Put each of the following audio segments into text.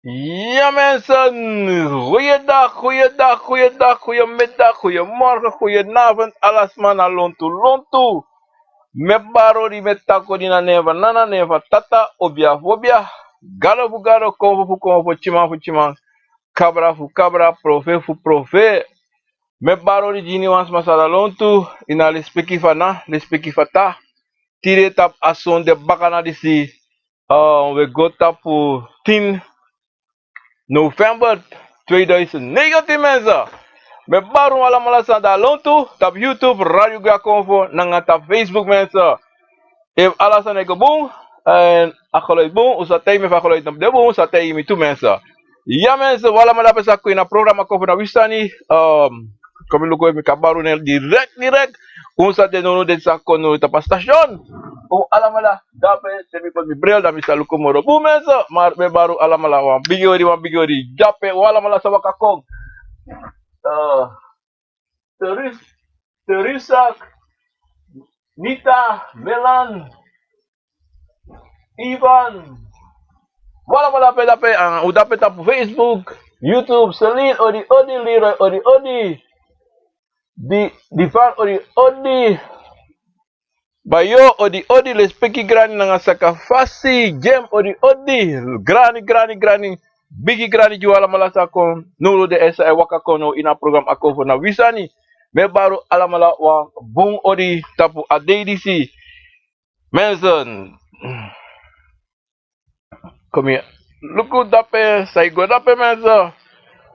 Ja mensen, goeiedag, goeiedag, goeiedag, goedemiddag, goedemorgen, goedenavond, alles man lontu lontu. Me baro di metako di na neva nana neva tata obia fobia. Galo fu galo, konvo fu chiman, kabra fu kabra, profe fu profe. Me baro di jini wans masala lontu, ina le speki fana, le speki fata. Tire tap ason de bakana disi, we go tapu tin November 2019 mensen. Met baru allemaal staan daar lontu. Op YouTube, Radio Gakonvo. Nanga op Facebook mensen. If alles aan ik boom. En akoloit boom. Usatay me vakoloit op de boom. Usatay me toe mensen. Ja mensen, wala malapit sa ko na programa ko na wisani. Kami lugo mi kabaru na direct. Kung sa denono din sa kono tapa stasyon. Kung alamala, dapat semi pag mi brel dami sa luko mo robo mensa. Mar me baru alamala wan bigori. Dapat wala mala sa wakakong. Uh, Teresa, Nita, Melan, Ivan. Wala malapit dapat ang dapat tapo Facebook, YouTube, Celine, odi, Leroy, odi. Di fan odi. Bayo odi les peki grani nanga saka fasi gem odi grani bigi grani juala malasa kon nulu de esa e waka kono ina program ako fo na wisani me baru alamala wa bung odi tapu adedisi mensen komi luku dape saigo dape mensen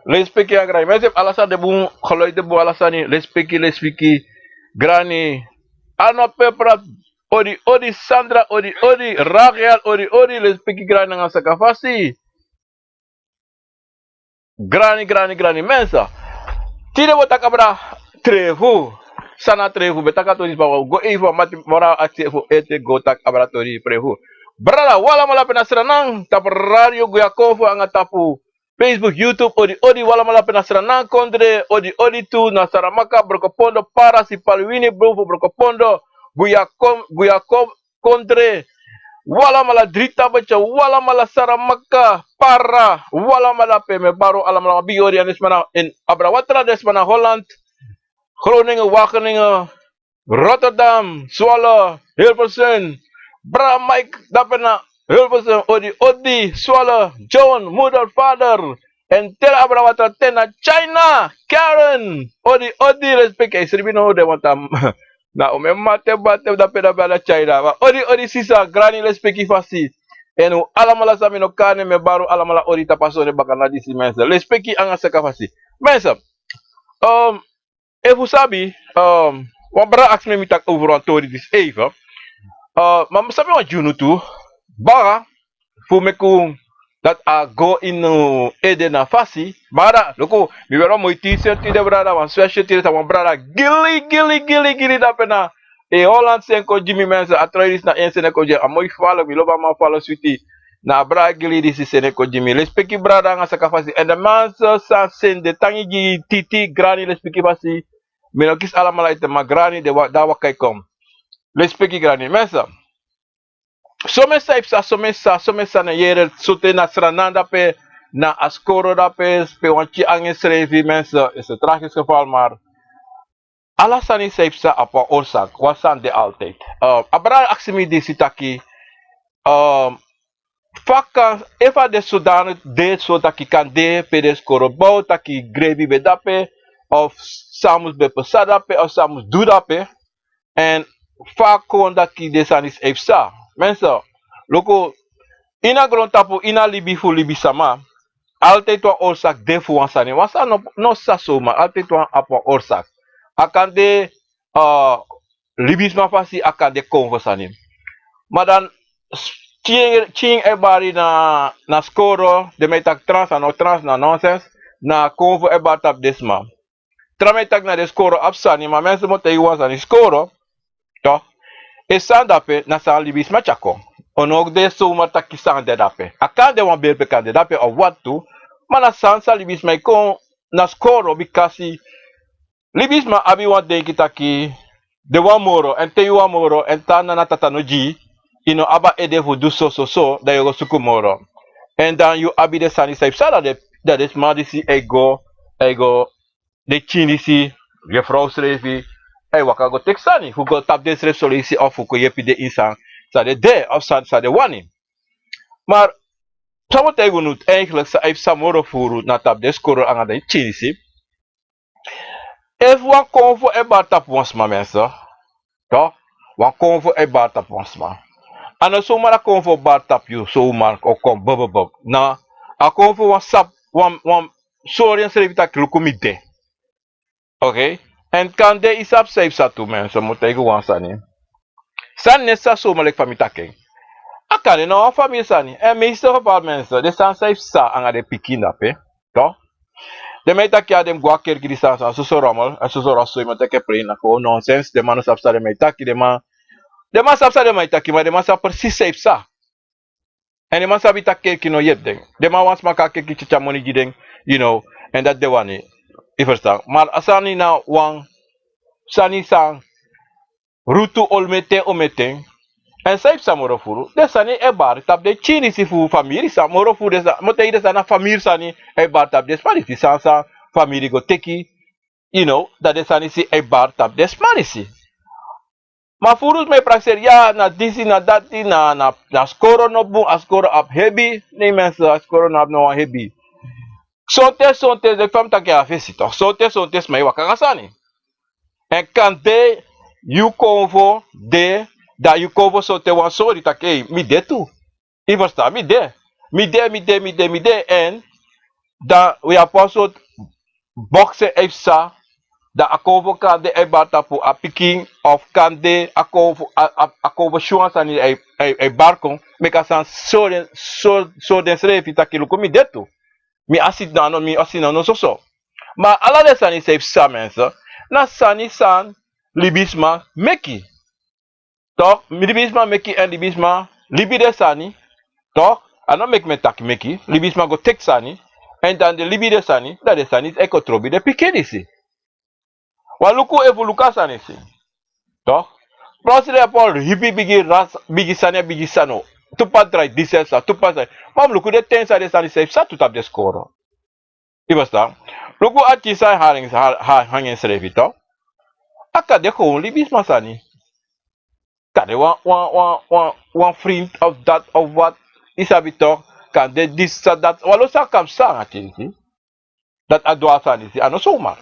les peki agrani mensen alasa de bung kholoy de bu alasani les peki grani ano pepra odi Sandra odi Raquel odi les peki grani nga sakafasi grani mensa tire bota kabra trefu sana trefu betaka to dispa go evo mati mora aksefu ete go tak abratori prefu brala wala mala penasranang tap radio go yakofu anga tapu Facebook, YouTube, odi wala mala penasranang kondre odi tu na saramaka brokopondo para si palwini brofu brokopondo guyakom kondre wala mala drita baca wala mala saramaka para wala mala peme baru alam mala biori anis mana in abrawatra des mana Holland Groningen Wageningen Rotterdam Zwolle Hilversum bra Mike dapena Hilversum odi Zwolle John moeder vader en tel abrawatra tena China Karen odi respect isribino de watam na umemate bate da peda bala China wa odi sisa grani respect fasi enu alamala sami no kane me baru alamala odi tapasone bakana disi mensa respect anga saka fasi mensa vous sabi wan bra ask me mitak over on tori dis even maar sabi wan junu tu bara fu meku dat a go in edena fasi bara loko mi wera mo t-shirt ti de brada wan sweatshirt ti wan brada gili da pena e Holland sen ko Jimmy Mensa atroidis na ense ne ko je amoy follow mi loba ma follow sweetie na bra gili di si sene ko Jimmy les peki brada nga saka fasi and the man sa sen de tangi gi titi grani les peki fasi mi no kis ala mala ite ma grani de da wakai kom les peki grani Mensa somesa na yere sote na srananda pe na askoro da pe wanchi ange srevi mensen is een tragisch geval maar alasani saipsa apa oorzaak wasan de altijd abra aksimi di sitaki faka eva de sudan de so taki kan de pedes korobau taki grevi bedape of samus be pesada pe of samus dudape en fakon daki desanis efsa mensen loko ina grontapu ina libi fu libi sama altijd wa oorzaak defu wansani wansa no sasoma altijd wa apa oorzaak akan de libisma fasi akan de konvo sani maar dan ching ebari na skoro de metak trans na nonsense na konvo ebar tap desma trametak na de skoro apsani maar mensen moeten iwan sani skoro toch esan dape na san libisma chako onog de soma takisan de dape akan de wan belpe kan de dape of what to mana sansa libisma kon na skoro bikasi libisma abi wan denki taki de wan moro en te wan moro en tana na tatanoji ino aba ede fu du so da yogo suku moro En dan you abi de sani saip sa dat is maar disi ego de chinisi juffrouw schreef waka go tek sani hu go tap de schreef solisi of hu ko yepi de insang sa de of sa de wani. Maar sa wat ego nut eigenlijk sa ip samoro furu na tap de skoro anga de chinisi. If wan konvo e bar tap wonsma mensen, toch? Wan konvo e bar tap wonsma. Ano zomaar a konvo bar tap you zomaar o kom bub. Na a konvo wan sap wan sorry schreef tak lukumide. Oké? En kan de isap safe satu mensen moet tegen wan sani. San nessa zomaar like famitaking. A kan de nou famie sani. En meestal geval mensen, de san safe sa anga de pikin op, toch? De mij tak ja dem gua kerk di sa so so rommel, en so so rasso iemand tak pre na ko nonsense, de man sap sa de mij tak de man sap sa de mij tak, maar de man sap precies safe sa. En de man sap tak kerk no yet ding. De man wants maka kerk chicha money giding, you know, en dat de wani. I verstaan. Maar asani na wang sani sang rutu olmete omete en saif samoro furu de sani e bar tap de chini si fu famiri samoro furu de sa mote de sana famir sani e bar tap de spari si sansa famiri go teki, you know, dat de sani si e bar tap de spari si. Ma furus me praxer ya na disi na dati na skoro no bu a skoro up heavy nee mensen a skoro no up no heavy. Sonte de fam tak ya fesi toch. Sonte mai wakanga sani. En kan de you convo de da you convo so te wan sorry tak mi de tu. I versta mi de. Mi de en da we apostle boxe efsa da akovo kan de e bata pu a picking of kan de akovo shuans ani e barco me ka san so den srefi takilu ko mi de tu. Mi asid na no mi asina no so. Maar ala de sani safe sa mensen. Na sani san libisma meki. Toch? Libisma meki en libisma libide sani. Toch? Ano mek me tak meki. Libisma go tek sani. En dan de libide sani. Dat de sani is eko trobi de pikedisi. Waluku evu luka sani si. Toch? Prosire Paul hibi bigi sani bigi sano. Tupat drai disesa. Tupat drai. Mam luku de tensa de sani safe sa tutap de skoro. Ibasta. Luku ati sai hanging serevito. Aka de gewoon libisma sani. Kan de one vriend of dat of wat isabito kan de dis dat walo sa kam sa atinsi. Dat adwa sani si ano zomaar.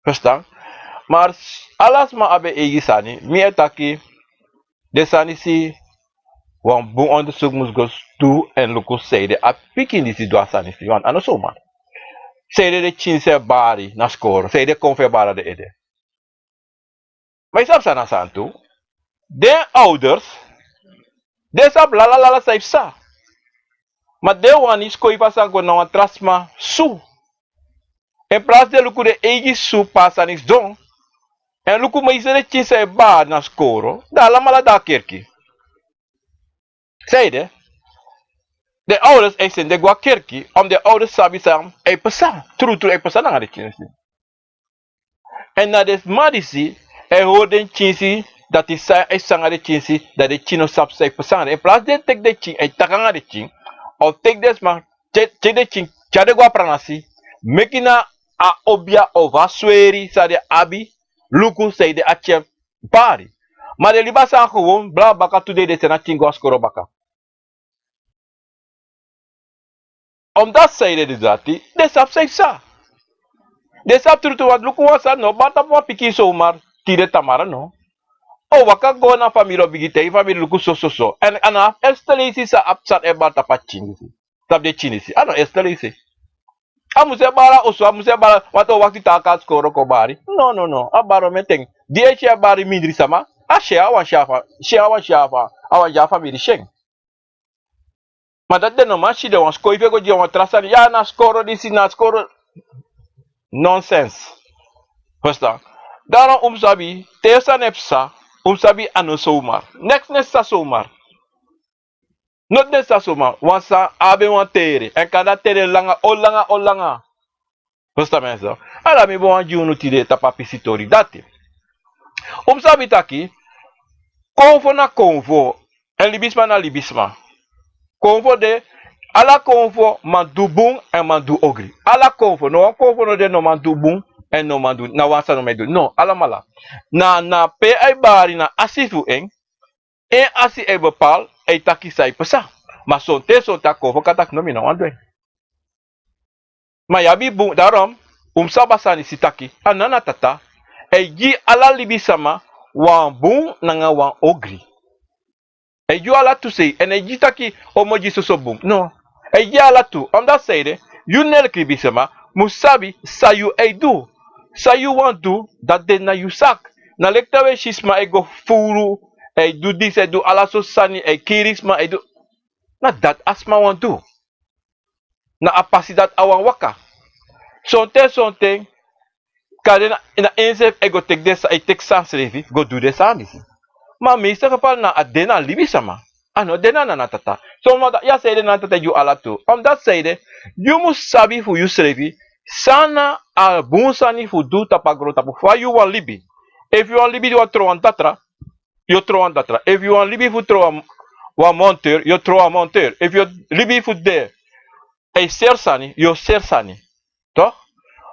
Verstaan? Maar alas ma abe egi sani mi etaki de sani si wan bu onderzoek moest go doen en luku seide a pikin disi dwa sani si wan ano zomaar. Seide de chinse bari na score, seide konfe bara de ede. Maar isap sana santu. De ouders, de sap la saif sa. Maar de wan is koi pasan ko na wan trasma su. En plaats de luku de egi su pasan is don. En luku ma isere chinse ba na skoro. Da la mala da kerki. Zeide. De ouders eisen de gwa kerki. Om de ouders sabi sam e pasan. True e pasan na de chinse. En na des madisi e hoorden chinsi. Dat is sanga de chinsi dat de chino sap sai pasan. En plaats de tek de chin e takanga de chin. Of tek des man che de chin chade gwa pranasi. Mekina a obia ova sweri sa de abi. Luku say de achem bari. Maar de libasa gewoon bla baka today de sena chingo skoro baka. Omdat say de dati, de sap say sa. De sap trutu wat luku wasa no bata po piki so mar tire tamara no. O waka go na familo bigite, familo luku so. En ana estelisi sa apsat e bata pa chinisi. Tap de chinisi. Ano estelisi. Amuse bara oso amuse bara wato wakti taka skoro ko bari. No. Abaro meteng. Die bari mindri sama. A share wan shafa. Awan jafa mi sheng. Maar dat de no man shi de wan sko ife go di wan trasani. Ja na skoro disi na skoro. Nonsense. Verstaan? Daarom umsabi tesa nepsa umsabi ano somar. Next sa somar. Not nessa soma, wansa abe wan tere. En kada tere langa, o langa. Verstaan mensen? Ala mi bon junu tide tapa pisitori dati. Sabi taki, konvo na konvo. En libisma na libisma. Konvo de, Ala konfo mandu bung en mandu ogri. Ala konfo no konfo no de no mandu bung en no mandu na wasa no medu. No, ala mala. Na pe ay bari na asifu en asi e bepal e taki sai pesa. Maar son ta konfo katak no mi no andwe. Maar yabi bung darom sabasani sitaki anana tata e ji ala libi sama wan bung nanga wan ogri. E ju ala tu sei en e ji taki omoji soso bung. No. E ji ala tu onda seide you nel libi sama musabi sayu e du. Sayu wan du dat de na you sak. Na lektawe shisma e go furu e du dis e du ala so sani e kirisma e du na dat asma wan du. Na apasi dat awan waka. Sonte kade na ensef e go tek desa e tek sans revi go do desa nisi. Ma meeste geval na adena libi sama. Ano dena na natata. So omdat ja zeide na tata you ala tu. Omdat zeide you must sabi fu you revi sana al bunsani fu du tapagro tapu fa you wan libi. If you wan libi you wan tro an tatra, you tro an tatra. If you wan libi fu tro wan monteur, you tro an monteur. If you libi fu de e sersani, you sersani. Toch?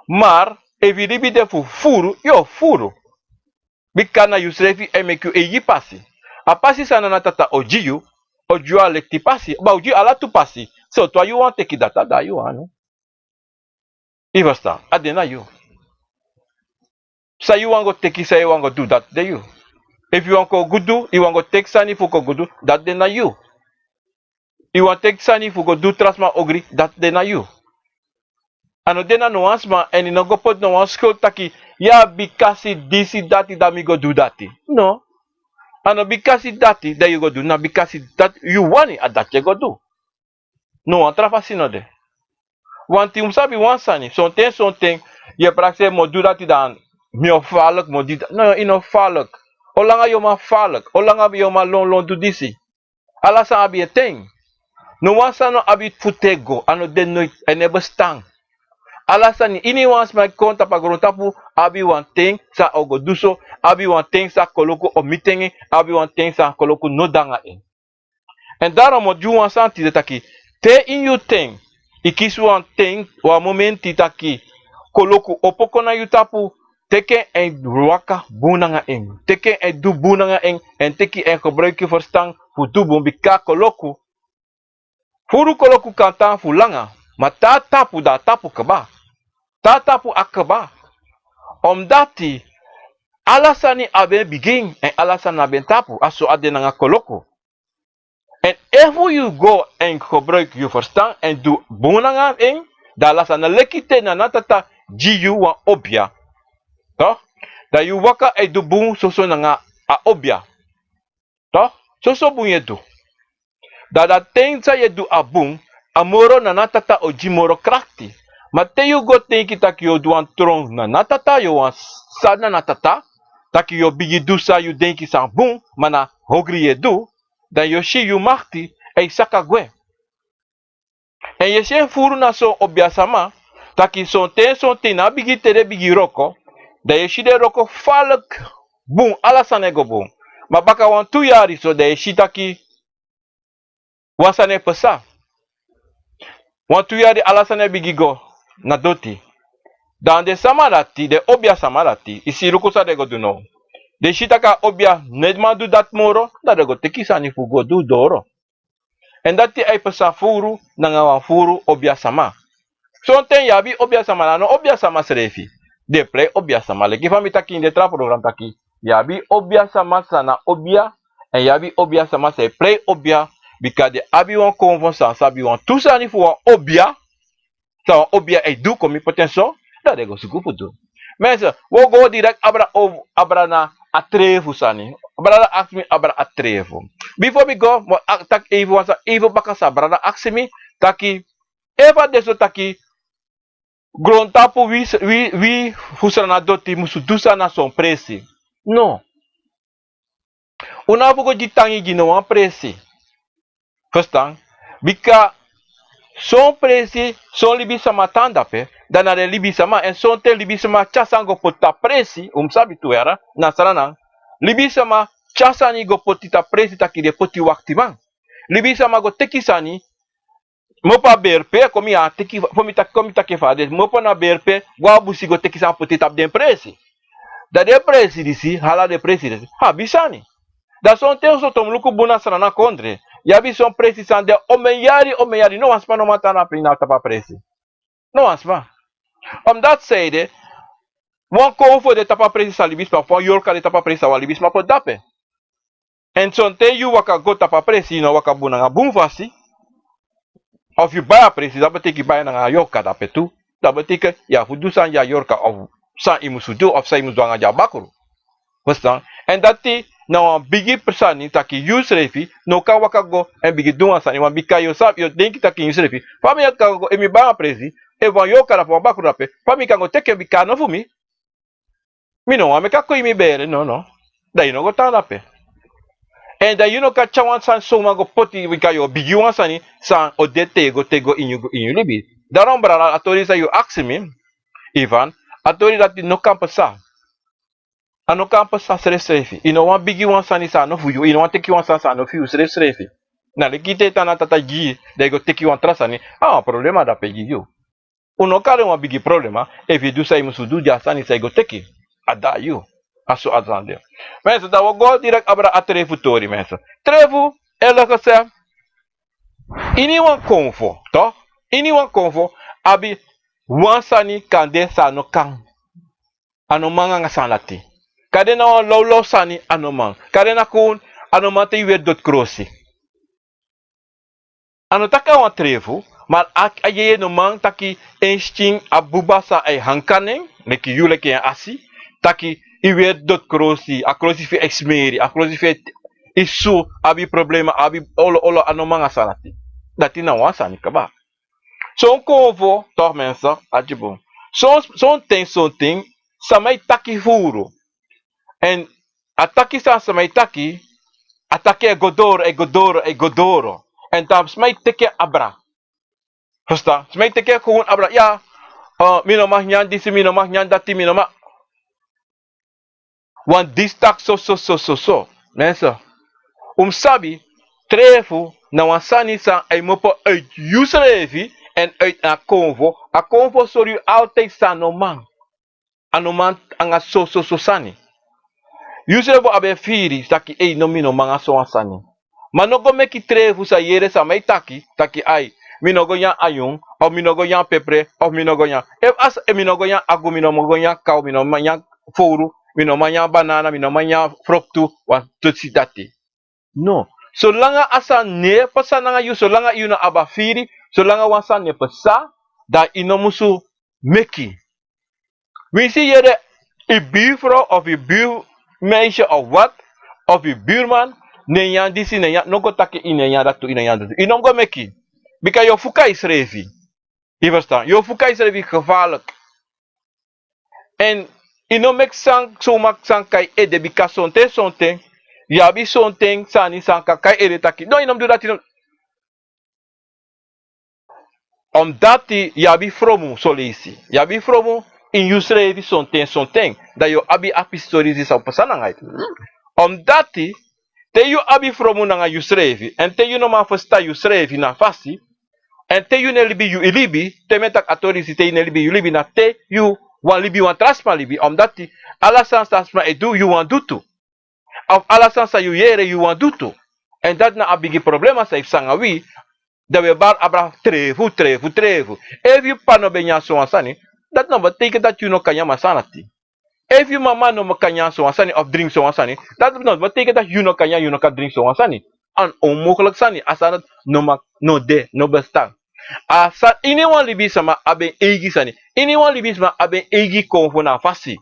Maar if you libi de fu furu, you furu. Bikana you srefi e make you e yi pasi. A pasi sana na tata ojiyu, ojiyu alekti pasi. Ba ojiyu ala tu pasi. So to you want take data da you anu. Ivasta, adena you. Say you want go take say you want go do that de you. If you want go gudu, you want go take sani fu go gudu, that de na you. You want take sani fu go do trasma ogri, that de na you. Ano dena no ansma en no go pot no skuld taki ya bikasi disi dati da mi go do dati. No. Ano bikasi dati that you go do na bikasi that you want it that you go do. No antra fasino de. Want you sabi wan sani something je praxe mo do dati dan mi ofalek mo di no ino falek. Olanga yo ma falek, olanga yo ma lon do disi. Ala sa abi eteng. No wan sano abi futego ano den no enebe stang. Alasan ini wans my konta pagorontapu abi wan ting sa ogoduso abi wan ting sa koloko omitenge abi wan ting sa koloko nodanga en. En daarom moet je wan santi taki te in you ting ikisu wan ting wa momenti taki koloko opoko na yutapu teke en ruaka bunanga en teke en du bunanga en teki en gebruik je verstang fu du bombika koloko furu koloko kantan fu langa mata tapu da tapu kaba tatapu akaba omdati alasani aben begin en alasani aben tapu aso adenanga koloko. En if you go en gebruik je verstand en doe bonanga en da alasana lekite na natata jiu wa obia. Toch? Da you waka e do boon soso nanga a obia. Toch? Soso boon je do. Da tensa je do a boon amoro na natata o jimoro krakti. Mate you go think taki yo duan tron na natata yo wan sana natata taki yo bigi du sa you denki san boom mana hogri ye du dan yo shi you machti e saka gwe. En ye shen furu na so obiasama taki son ten na bigi tere bigi roko da ye shi de roko falek boom ala sanego boom. Ma baka wan 2 yari so da ye shi taki wan sane pesa. Wan 2 yari ala sane bigi go na doti. Dan de samarati, de obia samarati, isi rukusa de goduno. De shitaka obia nedman du dat moro, da de go tekisani fu go du doro. En dati ay pesa furu, nangawan furu obia sama. Sonten yabi obia sama no obia sama serefi. De play obia sama. Leki fami taki in de tra program taki. Yabi obia sama sana obia, en yabi obia sama se play obia, bika de abi wan konvon san, sabi wan tusani fu wan obia, sa obia ay du komi potenso. Dat is goed voor doen. Mensen, we gaan direct abra na atrevo sani. Abra ask me abra atrevo. Before we go, tak even bakasa brada ask me taki eva deso taki grontapo wi fusana doti musu dusa na son presi. No. Una bugo jitangi gino wan presi. Verstaan? Bika son presi son libi sama tanda pe. Dan ada libi sama en sonte libi sama chasango pota presi sabi tu era nasaranang libi sama chasani go potita presi taki de poti wakti man libi sama go tekisani Mo pa BRP como ia teki como tá que faz. Mo pa na BRP, gua busigo teki sa poti tap den presi. Da de presi disi, hala de presi disi. Ha bisani. Da son tem so tom luku buna sana na kondre. Ya bi son presi sande o me yari no aspa no mata na pina tapa presi. No aspa. Dat zeide, wan konvo de tapa presi sa libis pa fon yorka de tapa presi sa libis ma po dape. En son te you waka go tapa presi no waka buna nga bun fasi. Of you buy a presi, dat betekent buy nga yorka dape tu. Dat betekent ja fudu san ja yorka of san imusudu of sa imus dwanga ja bakuru. Verstaan? En dat die nou een bigi persani taki use refi no ka waka go en bigi dunga sani wan bika yo sap yo denki taki use refi. Fami ya ka go emi ba presi e wan yo kara fo bakuru dape. Fami ka go teke bika no fumi. Mi no ame ka ko imi bere no. Da you no go ta dape. En da you no ka chawan san so ma go poti bika yo bigi wan sani san o dete go tego inyu libi. Daarom brada atori sa you ask me Ivan atori dat no kan pesa. Ano kampa sa srefi. Ino wan bigi wan sani sa no fuyu. Ino wan teki wan sa no fuyu srefi. Na le kite tana tata gi. De go teki wan trasani. Ah, problema da pegi yo. Uno kare wan bigi problema. If you do sa imusu do ja sani sa go teki. Ada yo. Aso azande. Mensen, dat we go direct abra a trefu tori mensen. Trefu, ela kase. Ini wan konfo, toch? Ini wan konfo. Abi wan sani kande sa no kang. Ano manga nga sanati. Kade na low sani anomang. Kade na kun anomang te weer dot krosi. Ano taka wan trefu, maar aye no mang taki insting abuba sa ay hankanen, neki yule ke asi, taki i weer dot krosi, a krosi fi exmeri, a krosi fi isu abi problema abi olo anomang asanati. Dati na wan sani kaba. Son konvo, toch mensen, adjebo. Son ting, samay taki furo. En ataki sa may taki, atake godoro. En dan smij teke abra. Verstaan? Smij teke gewoon abra. Ja, mino mag nyan disi, mino mag nyan dati, mino mag. Want distak so. Mensen, sabi, trefu, na wansani sa ay mopo uit Yusrevi en uit a convo. A convo sorry altijd sa noman. Anoman anga so sani. Yusrevo abe firi taki ei no mino manga so asani. Manogo meki trefu sa yere sa mai taki ai. Minogo yan ayung, of minogo yan pepre, of minogo yan. If as minogo yan agu minogo yan kau, minogo yan foru, minogo yan banana, minogo yan fruktu, wan tutsi dati. No. Solanga asa ne pasa nanga yu, solanga yu na aba firi, solanga wansa ne pasa, da inomusu meki. We see yere i buurvrouw of i buurmeisje of wat, of i buurman, ne yan disi ne yan, no go take in ne yan dat to in yan dat. Inom go meki. Bika yo fuka is revi. Je verstaan? Yo fuka is revi gevaarlijk. En inom mek sang so mak sang kai ede bika sonte. Yabi sonte sani sang kai ede taki. No inom do dat inom. Omdat die yabi fromu solisi. Yabi fromu in Yusrevi sonten. Dat yo abi apistori sa pasanangait. Omdat die te yo abi fromu nanga Yusrevi. En te yo no ma festa Yusrevi na fasi. En te you ne libi you ilibi, te metak atorisi te ne libi you libi na te you wan libi wan trasma libi, omdat die ala sans trasma edu you wan dutu. Of ala sans you yere you wan dutu. En dat na abigi problema sa if sangawi, da we bar abra trefu. If you pano benya so ansani, dat no betekent dat you no kanya masanati. If you mama no kanya so ansani of drink so ansani, dat no betekent dat you no kanya you no ka drink so ansani. An onmogelijk sani asanat no bestaan. Asa iniwan libi sama aben egi sani. Iniwan libi sama aben egi konfo na fasi.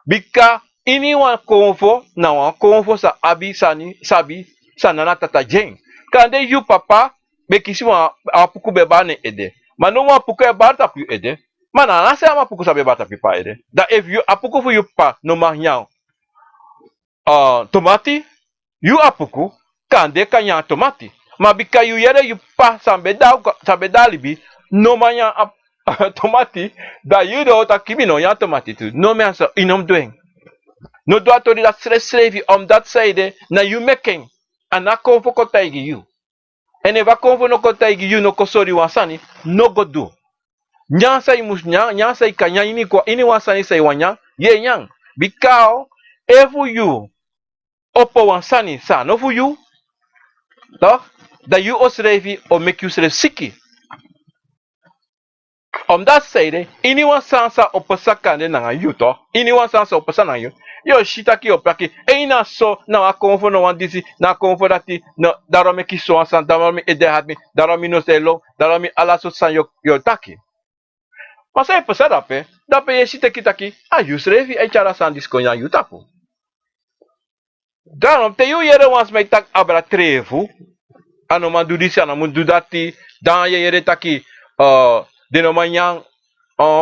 Bika iniwan konfo na wan konfo sa abi sani sabi sanana tata jeng. Kande yu papa bekisi wan apuku beba ne ede. Manu wan apuku eba tapi ede. Mana nase ama apuku sa beba tapi pa ede. Da if you apuku fu yu pa no mahnyao tomati yu apuku kande kanya tomati. Ma bika yu yere yu pa sambeda libi no manya tomati da yu do ta kimi no ya tomati tu. No mensa inom doing. No do atori dat slevi om dat zijde na yu making. En na konfo kotaigi yu. En eva konvo no ko taigi you no ko sori wansani, no go do. Nyang say mus nyang say kanya ini wansani say wanyang, ye nyang. Bikao, evu you, opo wansani sa, no fu you, toch? Dat you osrevi o make you sref siki. Omdat zeide, ini wan sansa opasakande nanga you toch? Ini wan sansa opasana you. Yo shitaki opaki, eina so na a konvo no wan disi, na konvo dati, no daarom ik so ansan, daarom ik ede had mi, daarom ik no selo, daarom ik ala so san yo taki. Maar zij pesa dape je shitaki taki, a you srevi e chara san diskonya you tapu. Daarom te you yere wans mij tak abra trevu, ano man do disi, ano man do dati, dan je yere taki, de no manyang,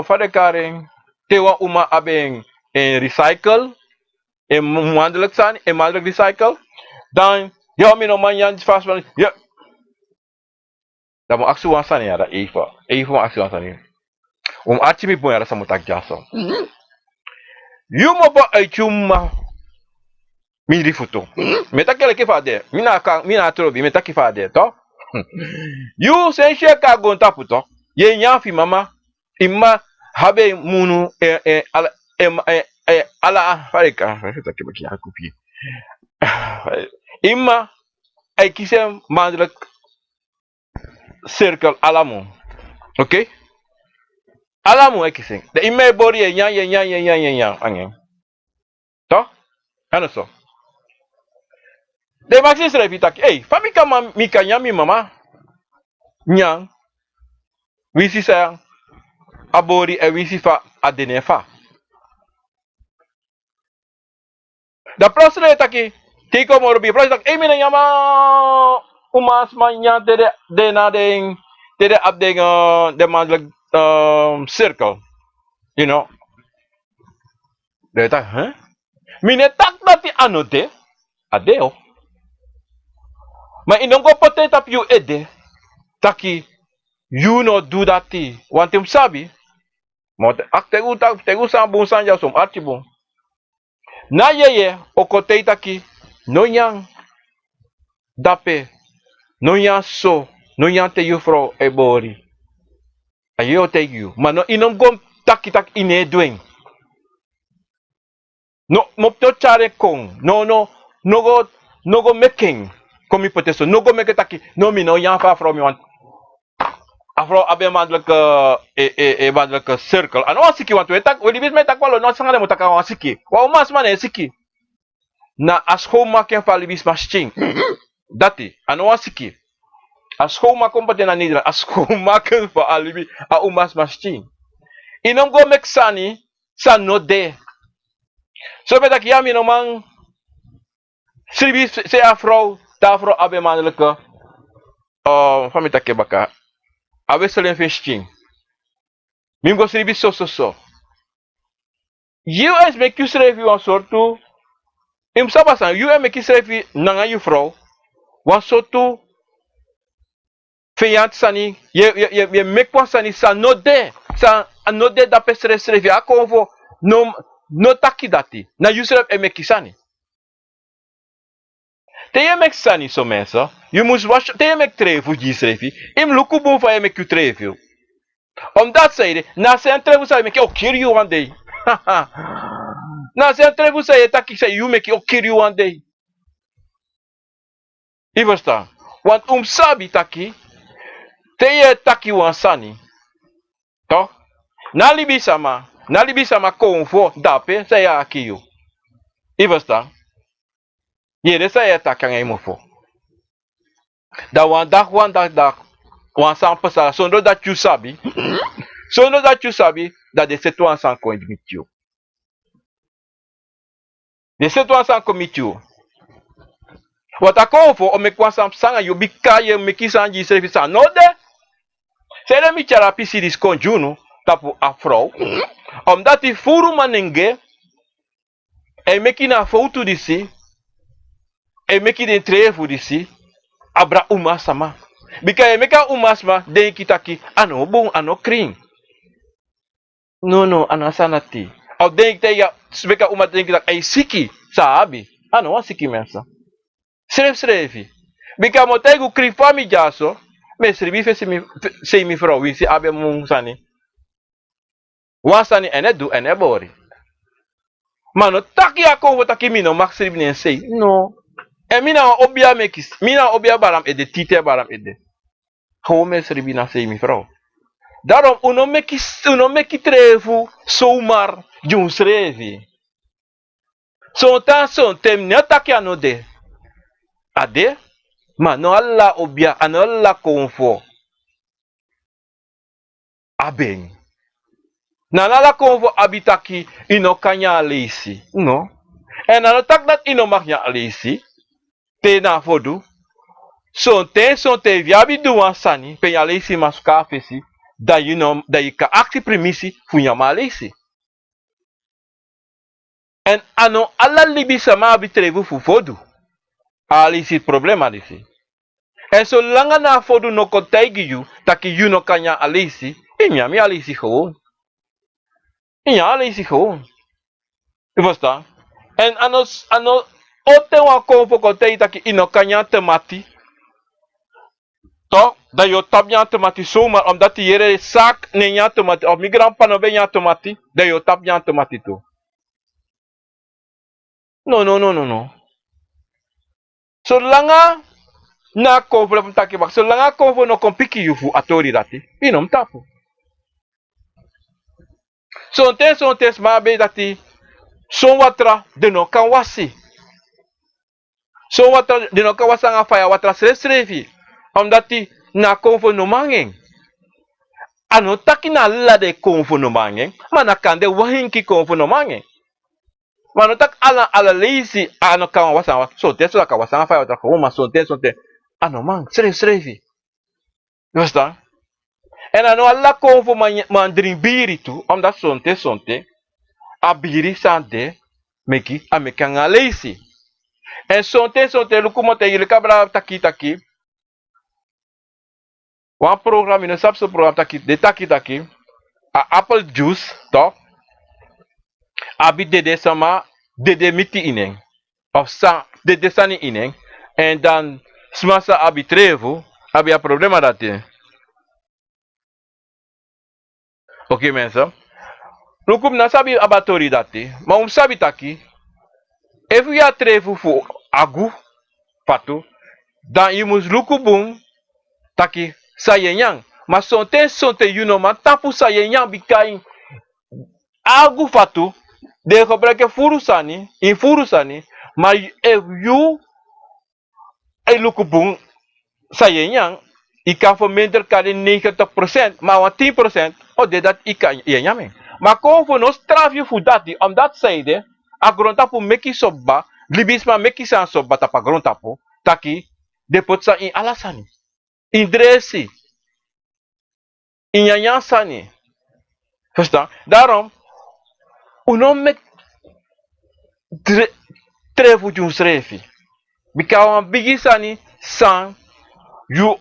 fade karing, tewa uma abeng en recycle, en maandelijk zijn, en maandelijk recycle, dan, ja, mi no manyang vast van, ja, dan moet actie wansan ja, dat even actie wansan ja. Archie mi boya sa mutak jaso. You mo ba ay chuma mi di foto. Meta kele ke fade, mina trobi, meta ki fade, to? You sen she ka gonta puto. Ye nyafi mama, imma habe munu ala farika, farika ke baki akupi. Imma ay kisem mandrek circle alamu. Okay? Alamu ay kisem. De imme bori ye nya angen. To? Ano so? De maxis repita ki, hey, famika mika nyami mama. Nyang, wisi sayang, abori e wisi fa adenefa. Da prosre taki, tiko morobi, prosre taki, hey mina nyama umas manya de na tere abdeng de mandlag circle, you know. De tak, huh? Mine tak dati ano de, adeo. Ma inong ko pote tap you ede, taki, you no do that thing. Want him sabi? Mote ak tegu sa bung sanja som archibong. Na yeye okote taki no yang dape no yang so no yang te you fro ebori. Ayo te you. Mano inom gom taki tak ine doing. No mopto chare kong. No go making. Komi poteso. No go make taki. No mi no yang fa from you want. Afro abe mandlek mandlek circle. Ano siki want we tak we libis me tak walo no sangale mo tak wan siki. Wa umas man siki. Na asho maken fa libis machine. Dati ano siki. Asho makom pa na nidra asho maken fa alibi a umas machine. Inom go mek sani sa no de. So betak yami no man sribis se afro ta afro abe mandlek famita ke baka. Abe selen festing. Mim go sribi so. US make you srevi wan sortu. Im sabasan, US make you srevi nanga you vrouw. Wan sortu. Feyant sani. Je make wan sani sa no de. Sa no de da pe srevi. Akonvo no taki dati. Na you srevi e make sani. Te je make sani so mensa. You must wash. Te je make trevu ji srevi. Im luku boom fa je make you trevu. Omdat zeide, na zijn trevu sa je make you kill you one day. Na zijn trevu sa je taki sa you make you kill you one day. Je verstaan? Want sabi taki, te je taki wan sani. Toch? Na libi sama konvo dape sa je aki you. Je verstaan? Je de sa je taki ang emofo. Da wan dag, wan san pesa, zonder dat you sabi. Zonder dat you sabi, dat de setu wan san kon mit you. De setu wan san kon mit you. Wat akonvo o me kwasam sanga you bikaye me kisanji servisa no de. Sele mi chara pisi dis konjuno tapu afro. Omdat die furu manenge e meki na foto disi e meki den trefu disi abra umasama. Bikaye meka umasma den kitaki ano bung ano kring. No anasanati. Au den te ya beka umat den kitaki ay siki sabi. Ano wa siki mensa. Srevi. Bika mo tayo kri fami jaso. Me sribi fe se mi vrouw win si abe mung sani. Wasani ene du ene bori. Mano taki ako wo taki mino mak sribi ne sei. No. E mina obia mekis. Mina obia baram ede tite baram ede. Gewoon me sribi na sei mi vrouw. Daarom uno meki trevu zomaar jun srevi. Son tan son tem ne taki anode. Ade? Ma no alla obia ano alla konfo. Abeng. Na nala konfo abitaki ino kanya alisi. No. En ano tak dat ino magnya alisi. Te na fodu. Son te viabi duan sani. Pe ya alisi masuka afesi. Da you know, da you ka acti primisi funya malisi. En ano alla libi sama abitrevu fu fodu. Alisi problema disi. En zolang na fodu no kontegi you, taki you no kanya alisi. Inyami alisi gewoon. Ja, lees ik gewoon. Je verstaan? En ano ote wa konfo kote taki ino kanya temati. Toch? Dat je tap nya temati zomaar omdat die jere zaak ne nya temati of migrant pano be nya temati, dat je tap nya temati toe. No. Zolang na konfo taki bak, zolang konfo no kompiki yufu atori dati, inom tapu. Sontes ma be dati son watra de no kan wasi. So watra de no kan wasa nga faya watra srevi. Omdat die na konfo no mangeng. Ano taki na la de konfo no mangeng. Mana kan de wahinki konfo no mangeng. Mano tak ala lazy ano kan wasa. So teso ka wasa nga faya watra ko ma so te. Ano mang srevi. Basta. En ano alla konfo man biri tu. Omdat sonte. A biri sante. Meki a mekanga lazy. En sonte lukumote yile kabra taki. Wan program in een subse program taki a apple juice toch abi dede sama dede miti ineng of sa dede sani ineng en dan smasa abi trevo abi a problema dati. Oké mensen, lukum na sabi abatori dati maar sabi taki if ya trevo fu agu patu dan you mus lukubum taki sayenyang maar sonte you no man tapu sayenyang bikai agu fatu de gebreke furusani in furusani maar if you lukubung sayenyang ika voor minder kali 90% maar wat 10% de dat ika yenyame maar kon voor nos strafje voor dat die omdat zeide a grondtapu meki sobba libisma meki san sobba tapa grondtapu taki de potsa in alasani in dresi in yanyansani verstaan daarom unom mek trefu jun srefi bikawan bigisani san you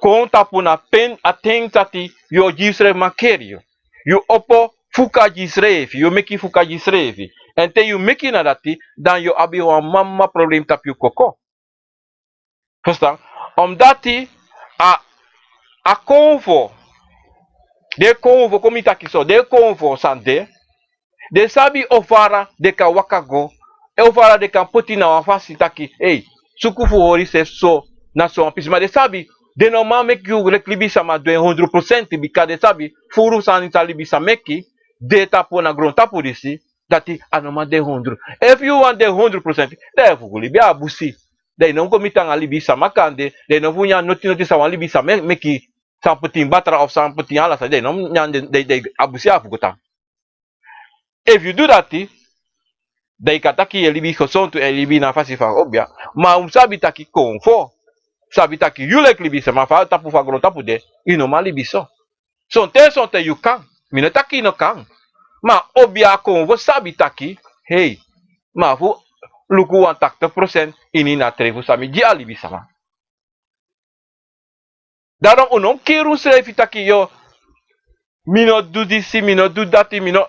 conta puna pen ateng tati yo gisre makerio you opo fuka gisrefi you meki fuka gisrefi en te you meki na dati dan yo abi wan mama problem tap you koko verstaan omdat a convo de convo komitaki so de convo sande de sabi ofara de ka wakago e ofara de kan poti na wafasi taki hey sukufu hori se so na so pisma de sabi de normal make you reklibi sama 200% bika de sabi furu sani talibi sameki de tapo na gron tapo disi dati anoma de 100 if you want the 100% de fuku libi abusi de non komita nga libi sama kande de non punya noti sama libi sama meki sa poti batra of sa poti ala sa de non nyan de abusi afuku ta. If you do that, dai kataki elibi kosontu elibi nafasi fa obia, ma sabi taki konfo, sabi taki yulek libi sama fa tapu fa gro tapu de, ino mali biso. Sonte you kan, mino taki no kan. Ma obia konfo sabi taki, hey, ma fu luku 80% ini na trefu sami di alibi sama. Daarom unom kiru srefi taki yo, mino do disi, mino do dati, mino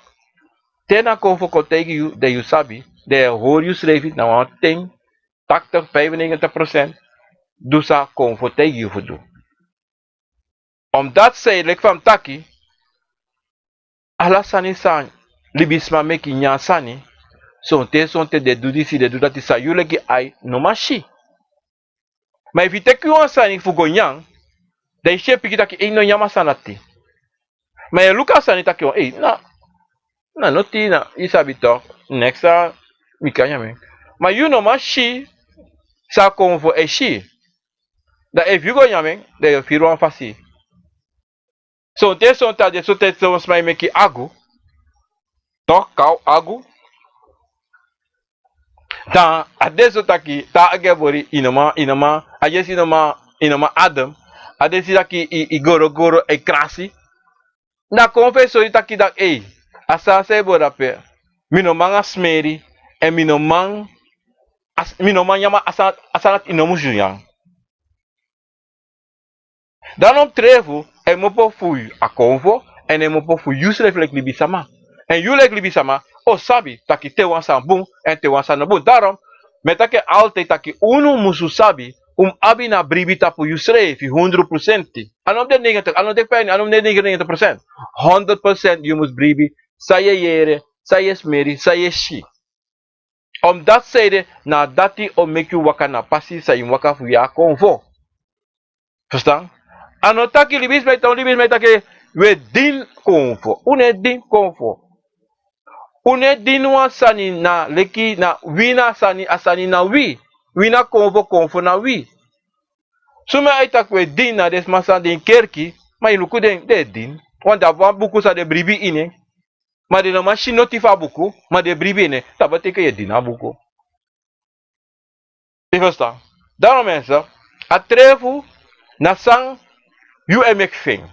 tena konfo kotegi you de you sabi de hoor you schreef na wat ting 80-95%. do sa convo te you do. Omdat say lek fam taki, ala sani san libisma meki nya sani, sonte de dudisi de dudati sa you leki ai no mashi. Maar if you take you sani fugo nyang, de shepi kitaki e no nyama sanati. Maar je luka sani taki na noti na isabi to next mikanya me. Maar you no mashi sa convo e shi. Da if you go nyame, de firu an fasi. Sonte de sonte smai meki agu. Toch kau agu. Dan adesso taki ta agebori inoma ajes inoma adam adesi taki i goro e krasi na confesso taki dak asa se borape minomanga smeri e minomang yama asanat inomuju yang dan om trevo e mopo fui a convo en e mopo fui yusref lek libisama en you lek libisama o sabi taki te wan san bun en te wan san no bun daarom metake altijd taki unu musu sabi abi na bribi tapu yusre fi 100%. Anom de 90, anom de 50, anom de 99%. 100% you must bribi saye yere, saye smeri, saye shi. Om dat zeide na dati om make you waka na passi sa yim waka fu ya convo. Verstaan? Ano taki libis met taki we din convo. Une din convo. Une dinwa sani na leki na wina sani asani na wi. Wina convo na wi. Sume aitak we din na des masa din kerki, ma iluku den de din. Want da wan buku sa de bribi ine. Ma de na machine notifa buku, ma de bribi ine. Tabate ke ye din na buku. Je verstaan? Daarom mensen, atrevu na sang you e make thing.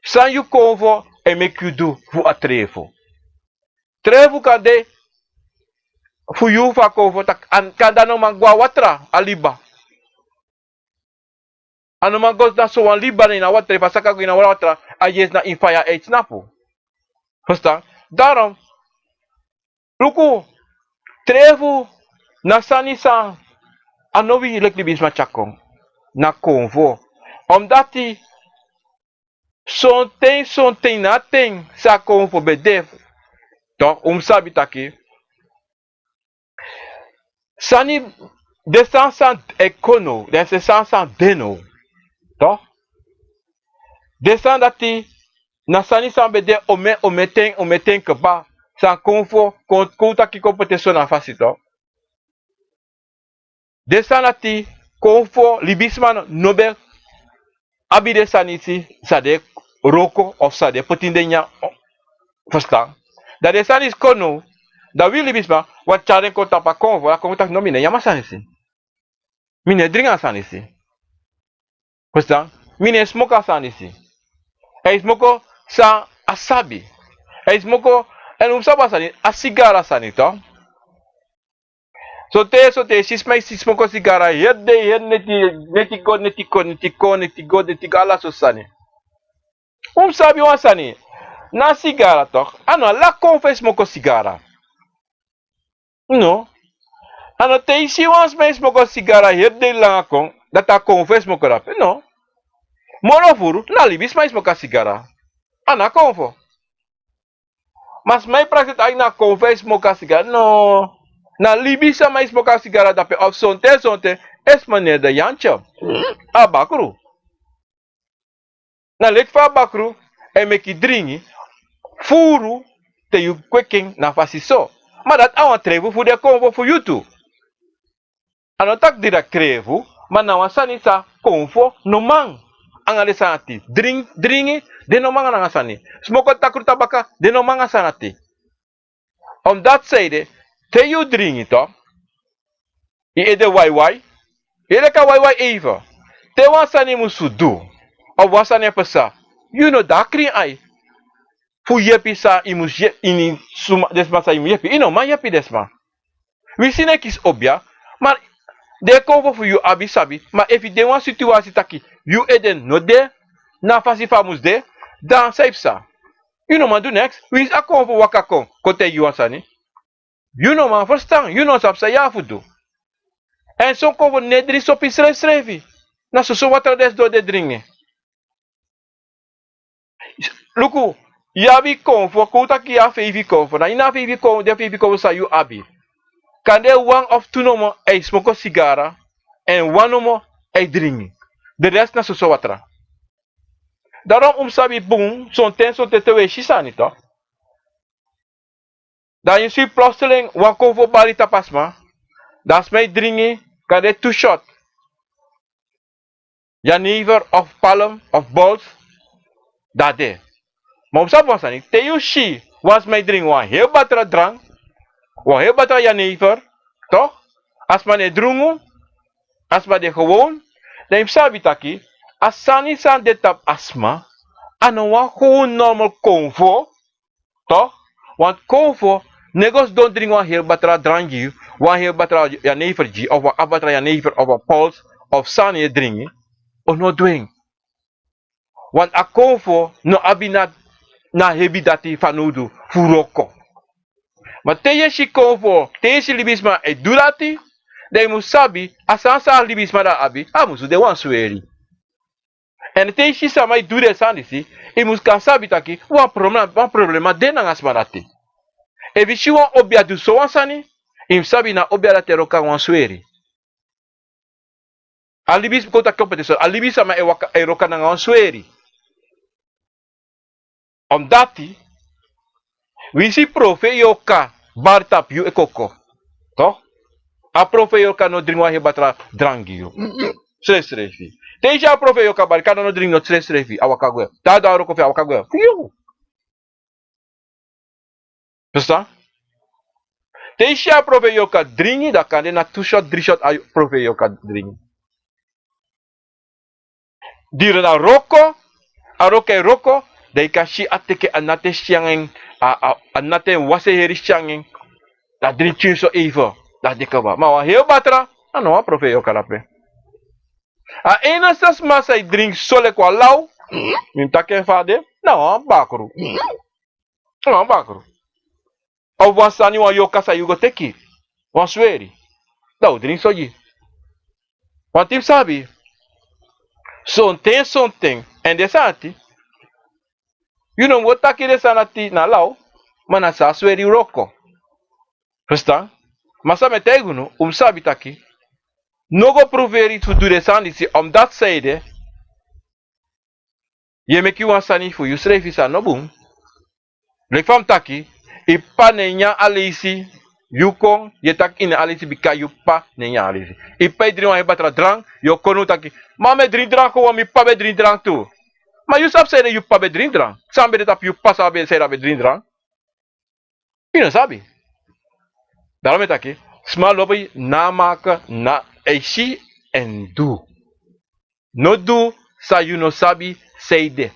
Sang you convo e make you do fu atrevu. Trevu kan de fu you fa convo tak kan da no mangwa watra aliba. Ano mangos na so wan liba na watra pasaka ko ina watra ayes na infaya e snapu. Verstaan? Daarom luku trevu na sani sang anowi lek libis machakong na convo. Omdat die sonten nating sa convo bedef. Toch, sabi taki. Sani desansan ekono, desansan deno. Toch? Desan dati na sani san bede ometen keba san convo konta ki competition na fasi toch? Desan dati convo libisman nobel abi de sanisi sade roko of sade potindenya verstaan. Dat de sanis kono da wi libisma wat charen konta pa convo la konta no mine yama sanisi. Mine dringa sanisi. Verstaan? Mine smoka sanisi. E smoko sa asabi. E smoko en saba sani asigara sanito. Sote, sismai sismoko sigara, yedde neti ala sosani. Sabi wan sani, na sigara toch, ano, la confes moko sigara. No, ano, te isi wan smoko sigara, yedde lang akong, data confes moko rape, no. Monofuru, na libis mais moka sigara. Ana confo. Mas mai praxit ay na confes moka sigara, no. Na libisa mais moka sigara dape of sonte es maneira da yancha. Abakru. Na lek fa bakru e meki dringi furu te you kweking na fasi so. Maar dat awan trevu fu de convo fu YouTube. Ano tak dira krevu, maar na wasani sa convo no mang. Angale sanati. Dringi de no mang angasani. Smoko takru tabaka de no mang sanati. Omdat zeide te you dringi to. I de wai. Ele ka wai even. Te wasani musudu. Of wasani pesa. You know dakri ai. Fu yepi sa imus ini suma desma sa imu yepi. Ino ma yepi desma. Wisine kis obia. Maar de convo fu you abisabi. Maar if de wan situatie taki. You eden no de. Na fasi famus de. Dan safe sa. You know man do next. Wis a convo wakakong. Kote you wasani. You know man verstaan. You know sap sa ya fudu. En zo'n convo nedri sopi schrevi. Na so water des do de drinken. Luku, ya vi konfo, kouta ki ya fe vi konfo. Na ina fe vi konfo, de fe vi konfo sa you abi. Kande one of two no mo e smoke sigara en one no mo e drinken. De rest na so water. Daarom sabi boom, zo'n te we shisani toch? Dan je ziet plotseling, wan konfo bali tapasma. Dat is mij dringen, kan dit two shot. Janiver of palm of balls. Dat de. Maar op z'n was niet. Te you shi, was mij dringen wan heel batra drank. Wan heel batra janiver. Toch? Als man het drongen, als man het gewoon. Dan je sabi taki. Als sani san de tap asma. En wan gewoon normal konfo. Toch? Want konfo. Negos don't drink wan heel batra drank. Wan heel batra janiver ji. Of wan abatra janiver of wan pulse. Of sani drinken. Of no doing. Want a konfo no abi na hebi dati fanudu furoko. Maar teye shi konfo, teye shi libisma e durati, de musabi, asansa libisma da abi, amusu de wan sweri. En teye shi sama i dure sandisi, e muska sabi taki, wan problema de na asmarati. E vishi wan obia du so wan sani, im sabi na obia da teroka wan sweri. Alibis kota competition, alibis sama e roka na wan sweri. Omdat wisi profe yoka bartap yu ekoko. Toch? A profe yoka no drink wahi batra drangi yu. Sresrefi. Teja profe yoka bar kana no drink no sresrefi awakagwe. Tada aro kofi awakagwe. Fiu. Verstaan? Teja profe yoka dringi da kan na 2 shot 3 shot ayo profe yoka dringi. Dire na roko, aroke roko, dai kashi ateke anate siangeng anate wase heri siangeng. Dat drink je zo even. Dat dikke wat. Maar wat heel batra. Nou, wat profe yo kalape. A ena sas masa I drink sole kwa lau. Mim take fade. Nou, bakru. Nou, bakru. Of wan sani wan yo kasa you go take it. Wan sweri. Nou, drink soji. Want tip sabi. Something. En de santi. You know what take de sanati na lau. Mana sa sweri roko. Verstaan? Masa meteguno, sabi taki. Nogo proveri to do the sandisi omdat zijde. Je make you sani for you schreef is no boom. Lek taki. Ipa nenya alisi. Yukong, je tak in alisi bika yupa nenya alisi. Ipa idri wan hebatra drank. Yo kono taki. Ma me drink drank ko mi pa be drink drank tu. Maar you sab zijde yupa be drink drank. Sambe de tap yupa sabe zijde be drink drank. Je no sabi. Daarom het taki. Smal lopen namaken na eishi en do. No do sa you no sabi seide.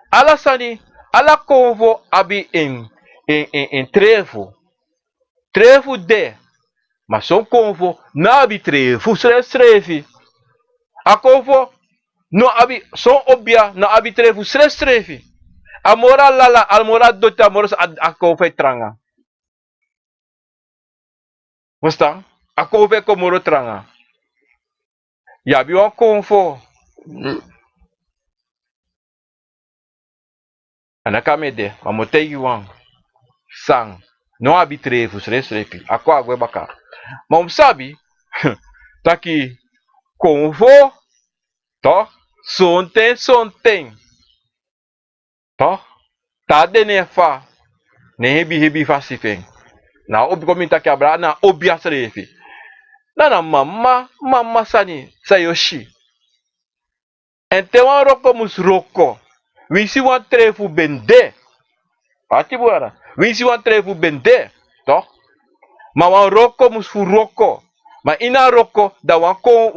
Ala sani, ala konvo abi in trevo. Trevo de. Maar zo'n konvo na abi trevo strefi. A konvo no abi zo'n obia na abi trevo strefi. Amora lala almora dote amoros a konvo tranga. Verstaan? A konvo komoro tranga. Ja, bi wan konvo. Anakamede, mamotegi wan. Sang. No abitrevo, srepi. Akwa agwe baka. Maar sabi, taki konvo, toch? Something. Toch? Ta de ne fa. Ne hebi fasifeng. Na obi komi taki abra na obia srepi. Na mama sani sayoshi. En te wan roko mus roko. Wisi wan trefu bende. Pati buara. Wisi wan trefu bende. Toch? Maar wan roko mus fu roko. Maar ina roko da wan kon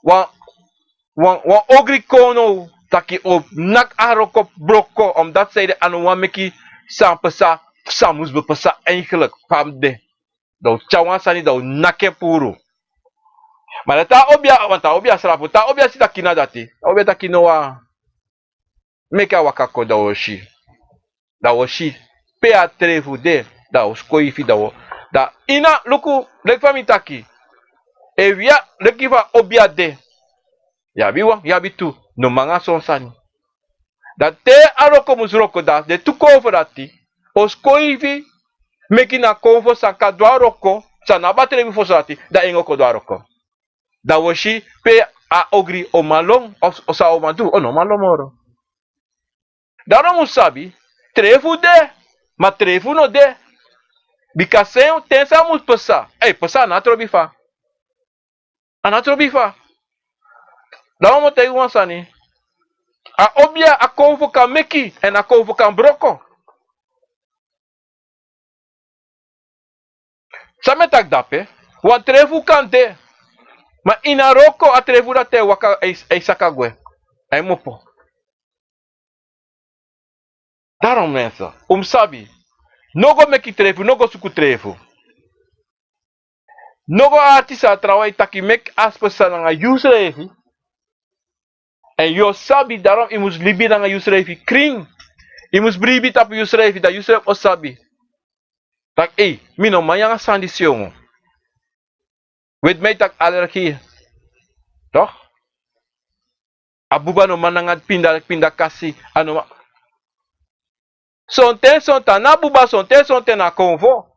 wan ogri kono taki op nak a roko broko. Omdat zij de anu wan meki san pesa. San mus bepesa eigenlijk. Pamde. Dau chawan sani dau nake puru. Maar ta obia want ta obia srapu. Ta obia si takina dati. Ta obia takino wa. Meka wakako da oshi. Da oshi. Pe a trefu de. Da oskoifi da o. Da ina luku lekfami taki. E via lekiva obia de. Yabi wang, yabi tu. No manga son sani. Dat te aroko musroko das, de tu konvo dati. Os koivi, meki na konvo sa ka dwaroko, sa na batere mi fosati, da ingoko dwaroko. Da woshi, pe a ogri o malong, o sa o madu, o no malong moro. Daarom musabi, trefu de, ma trefu no de. Bikasem, tensa mus pesa. Pesa na trobifa. Ana trobifa. Daarom mo te wansani. A obia a convoca meki en a convoca broko. Sabe tak dape? Wa trefu kante. Ma ina roko a trefu da te waka ei sakagwe. Ei mopo. Daarom mensen, sabi. Nogo meki trefu, nogo suku trefu. Nogo artisa trawai taki mek aspesa nga yusrefi. En yo sabi daarom imus libi nga yusrefi kring. Imus bribi tap yusrefi da yusref o sabi. Tak mino mayanga sandi siongo. Wet mij tak allergie. Toch? Abuba no manangat pinda kasi. Ano sonten na buba sonten na convo.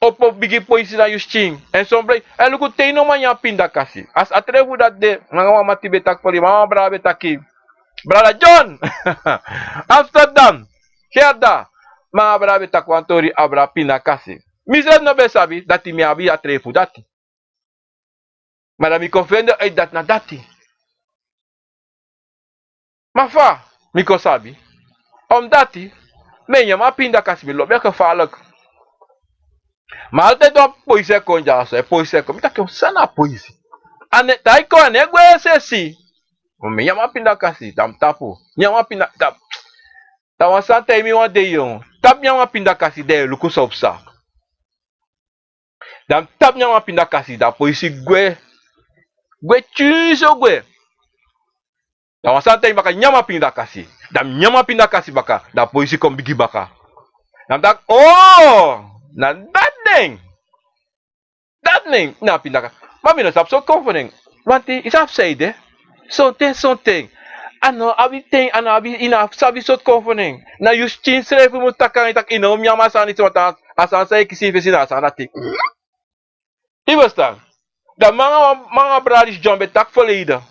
Opo bigi poisi na yusting. En sombre, luku tei no manya pinda kasi. As atrevu dat de, nga mati betak poli, mama brabe taki. Brada John! Amsterdam! Gerda! Mga brabe takwantori abra pinda kasi. Misre no be sabi, dati mi abi atrevu dati. Madami confende ay dat na dati. Mafa, miko sabi. Dati, menya ma pinda kasi mi lobe ka falak. Maar altijd op poëzie kon je zeggen, poëzie kon. Ik dacht, sana poëzie. En dat kon ik wel zeggen. Maar je mag pinda kasi, dam tapu. Je mag pinda tap. Dat was aan het mi de jong. Tap je mag pinda kasi de lukus op sa. Dan tap je mag pinda kasi da poëzie gwe. Gwe chuzo gwe. Dat was aan het baka nyama pinda kasi. Dan nyama pinda kasi baka. Da poëzie kom bigi baka. Dan dacht, na dat ding, na pinaka. Maar minus op zo'n conferring. Want die is afzijde. Zo'n ding. Ano, abi ina sabi soort conferring. Na just schrijven moet takken tak inom yama san iets wat asan say kisi vesina san dat. I verstaan. Da mga bradis jombe tak volledig.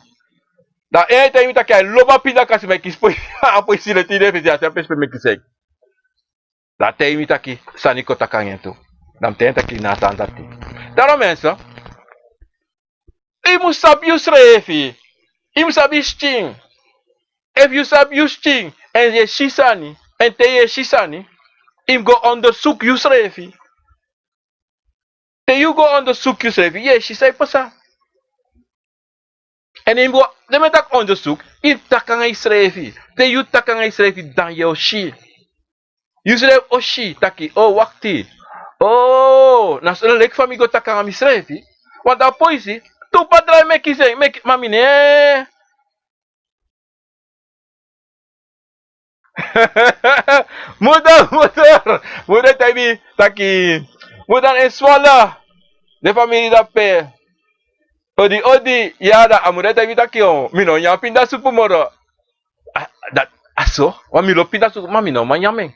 Da time mi takai loba pinaka si mekis poi. Apo isile tide vesina sempre pe mekisek. Da time mi taki saniko takangen tu. Dan tenta ki na san dat. Daarom mensen, je moet sabi usrefi, je moet sabi sting. If you sabi usting en je shisani, en te je shisani, je go onderzoek usrefi. Te you go onderzoek usrefi, je shisai pasa. En je go, de met dat onderzoek, je takanga usrefi. Te you takanga usrefi dan je shi. Usref oshi, taki, wakti. Nas lek fami go takanga misrefi. Want dat poëzie, tu padrai meki mamine. Muda tabi taki. Muda eswala. De family da pe. Odi yada amuda tabi taki mino nya pinda supu moro. Dat aso, wa milo pinda supu mamino manyameng.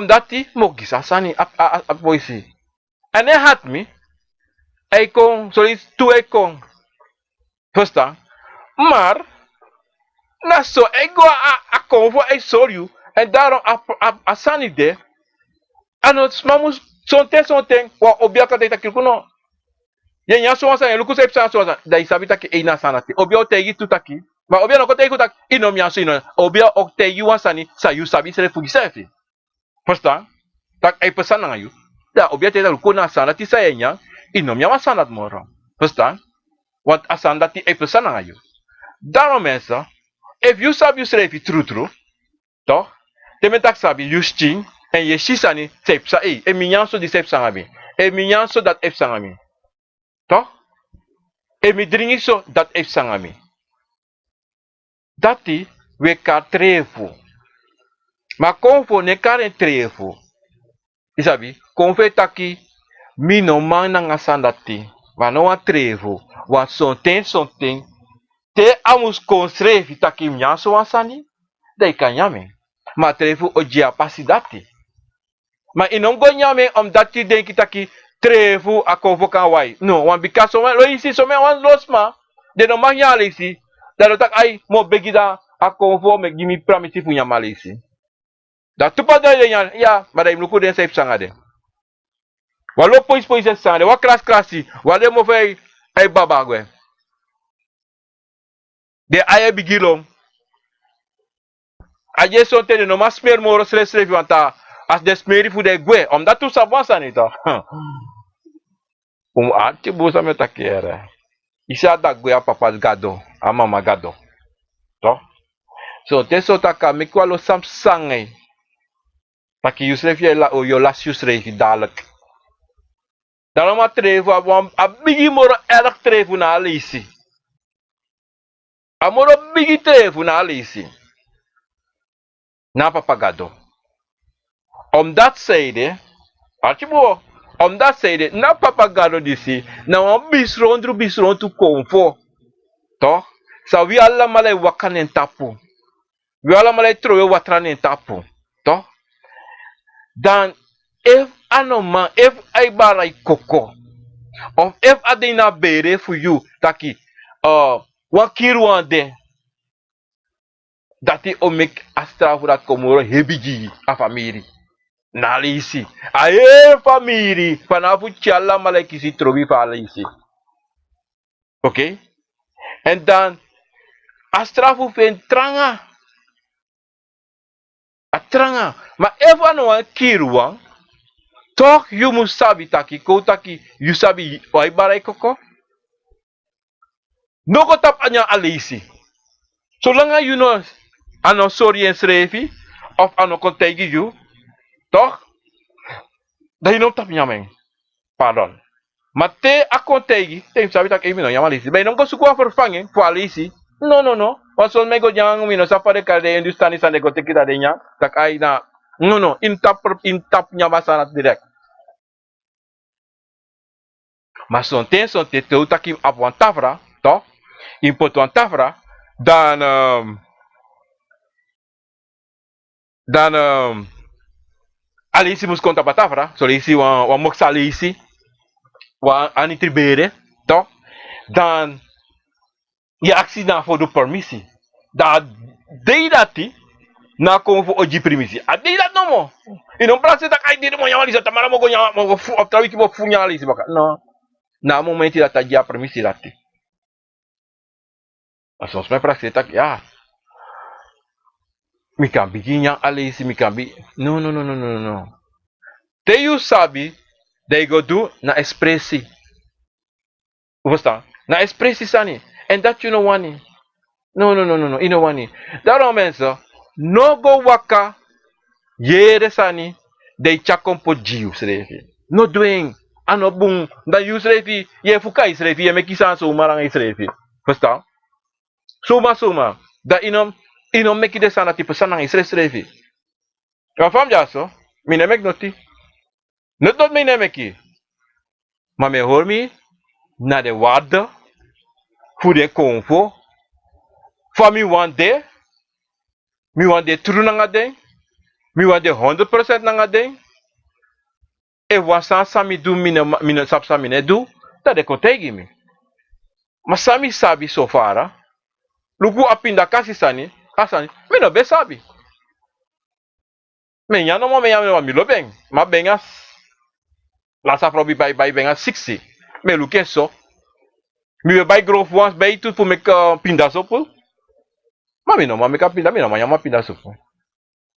Dati mo gisasani ap poëzie. En hij had me. Sorry, kon. Verstaan? Maar, na zo, ik ga convo, ik sorry you. En daarom, asani de. En het mamus, zo'n ten, wa obiaka de takikuno. Je nya so san, luku sep san so san. Da isabi taki ina sanati. Obia otegi tutaki. Maar obia no kote tak inom nya so ino. Obia otegi wansani, sa you sabi se refugi sefi. Verstaan? Tak pesan na you. Da obia te luku na sanati sa enya. Inom nya wasanat moro. Verstaan? Want asan dat die pesan na you. Daarom mensen, if you sabi usrefi true, toch? Te tak sabi yusting en je shisani sepsa e minyanso di sepsa ngami. E minyanso dat epsa ngami. Toch? E mi dringiso dat epsa ngami. Dati we ka trefu. Ma konfo ne karen trefu. Isabi, konfe taki mino man na ngasan dati. Wa no wan trevo. Wan something. Te amus construir taki mnyaso wan sani. Dai kan nyame. Ma trevo ojia pasidati. Maar in ongo nyame omdat je denkt dat je trefu a convocan wai. No, wan bika some lo isi some wan losma. De no mag nyale isi. Dat tak ai mo begida a convo me gimi pramiti fu nyamale isi. Dat tupa da de ya, maar da imluku den safe sangade. Walo pois sangade, wa klasi. Wale mo fay ay babagwe. De aye bigilom. Aje sonte de no mas smer moro sre wanta as de smeri fu de gwe. Omdat tu sabwan sanita. Ati busa me takiera. Isa da gwe a papa gado, a mama gado. To? So te so taka me kwalo sam sangai. Taki yusref ye la o yo las yusref dalek. Dan ma trefu a bigi moro erg trefu na alisi. A moro bigi trefu na alisi. Na papa gado. Omdat zeide, atibo, omdat zeide, na papa gado disi, na wan bisron tu konfo. Toch? Sa wi alla malay wakanen tapu. Wi alla malay trowe watranen tapu. Toch? Dan if ay baray koko. Of if adina bere for you taki wan kiruan de dati omek astra for dat komoro hebiji a famiri. Nalisi. Aye famiri panafu challa malay kisi trowi fa alisi. Okay? En dan astra fu fen tranga. Atranga. Maar even no wan kiruan toch you must sabi taki ko taki you sabi wai baray koko. No ko tap anya alisi. Zolang you know ano sorry en srevi of ano kontegi you, toch? Dat je no tap nyameng. Pardon. Mate a kontegi, te sabi tak emi no yamalisi. Ben no ko suku vervangen voor alisi. No. Want zoals mij go jang mi no sapare kade industani sande ko tekita de nya, tak ai na no, in tap nyabasana direct. Maar son te te utaki ap wan tafra, toch? In pot wan tafra, dan alisi mus konta batafra, so lisi wan moksa alisi, wan anitribere, toch? Dan je actie na voor de permissie. Dat deed dat die na komen voor oji permissie. A deed dat no mo. In een plaats dat ik dit mo nyamali sa tamara mo go nyama mo fu op trawi ki mo fu nyali si baka. No. Na momenti dat ja permissie dat die. Als ons mijn praktijk tak ja. Mi kan biginya alisi mi kan bi. No. Te you sabi they go do na expressie. Verstaan? Na expressie sani. En dat you know wani. No. You know wani. Daarom mensen, no go waka yere sani de chakon po jiu srefi. No doing ano bung da you srefi ye fukai srefi ye mekisan so marang srefi. Verstaan? Suma. Da inom meki de sana tipe sanang srefi. Ya fam jaso? Mi nemek noti. Not mi nemeki. Maar me hoor mi na de waarde voor de konvo. Voor mi wan de true nanga de. Mi wan de 100% nanga de. E wasan sami do mine sap sami ne do. Dat de kontegi mi. Maar sami sabi so fara. Lugu apinda kasi sani. Mi no be sabi. Me nyano mo me nyano mi lo beng. Ma bengas. La sa probi bay bengas 60. Me luken so. Mi be bay grof once bay tout pour me pinda so pou. Ma mi no ma me ka pinda mi no ma nyama pinda so pou.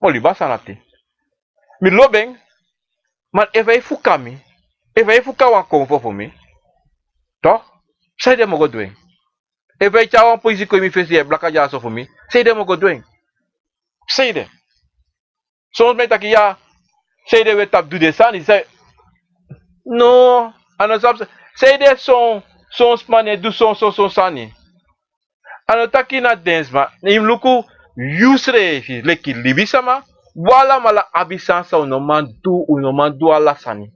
Mo li ba sanati. Mi lo beng. Maar even fuka mi. Even fuka wan konfo voor mi. Toch? Say de mo go doing. Even chawan poisi ko mi fesi e blaka jaso voor mi. Say de mo go doing. Say de. Soms met dat ja. Say de we tap do de sani. Say. No. Ano sap. Say de son spane do son sani. Ano taki na dance ma. Im luku yusre fi leki libisama. Wala mala abisansa unoman du ala sani.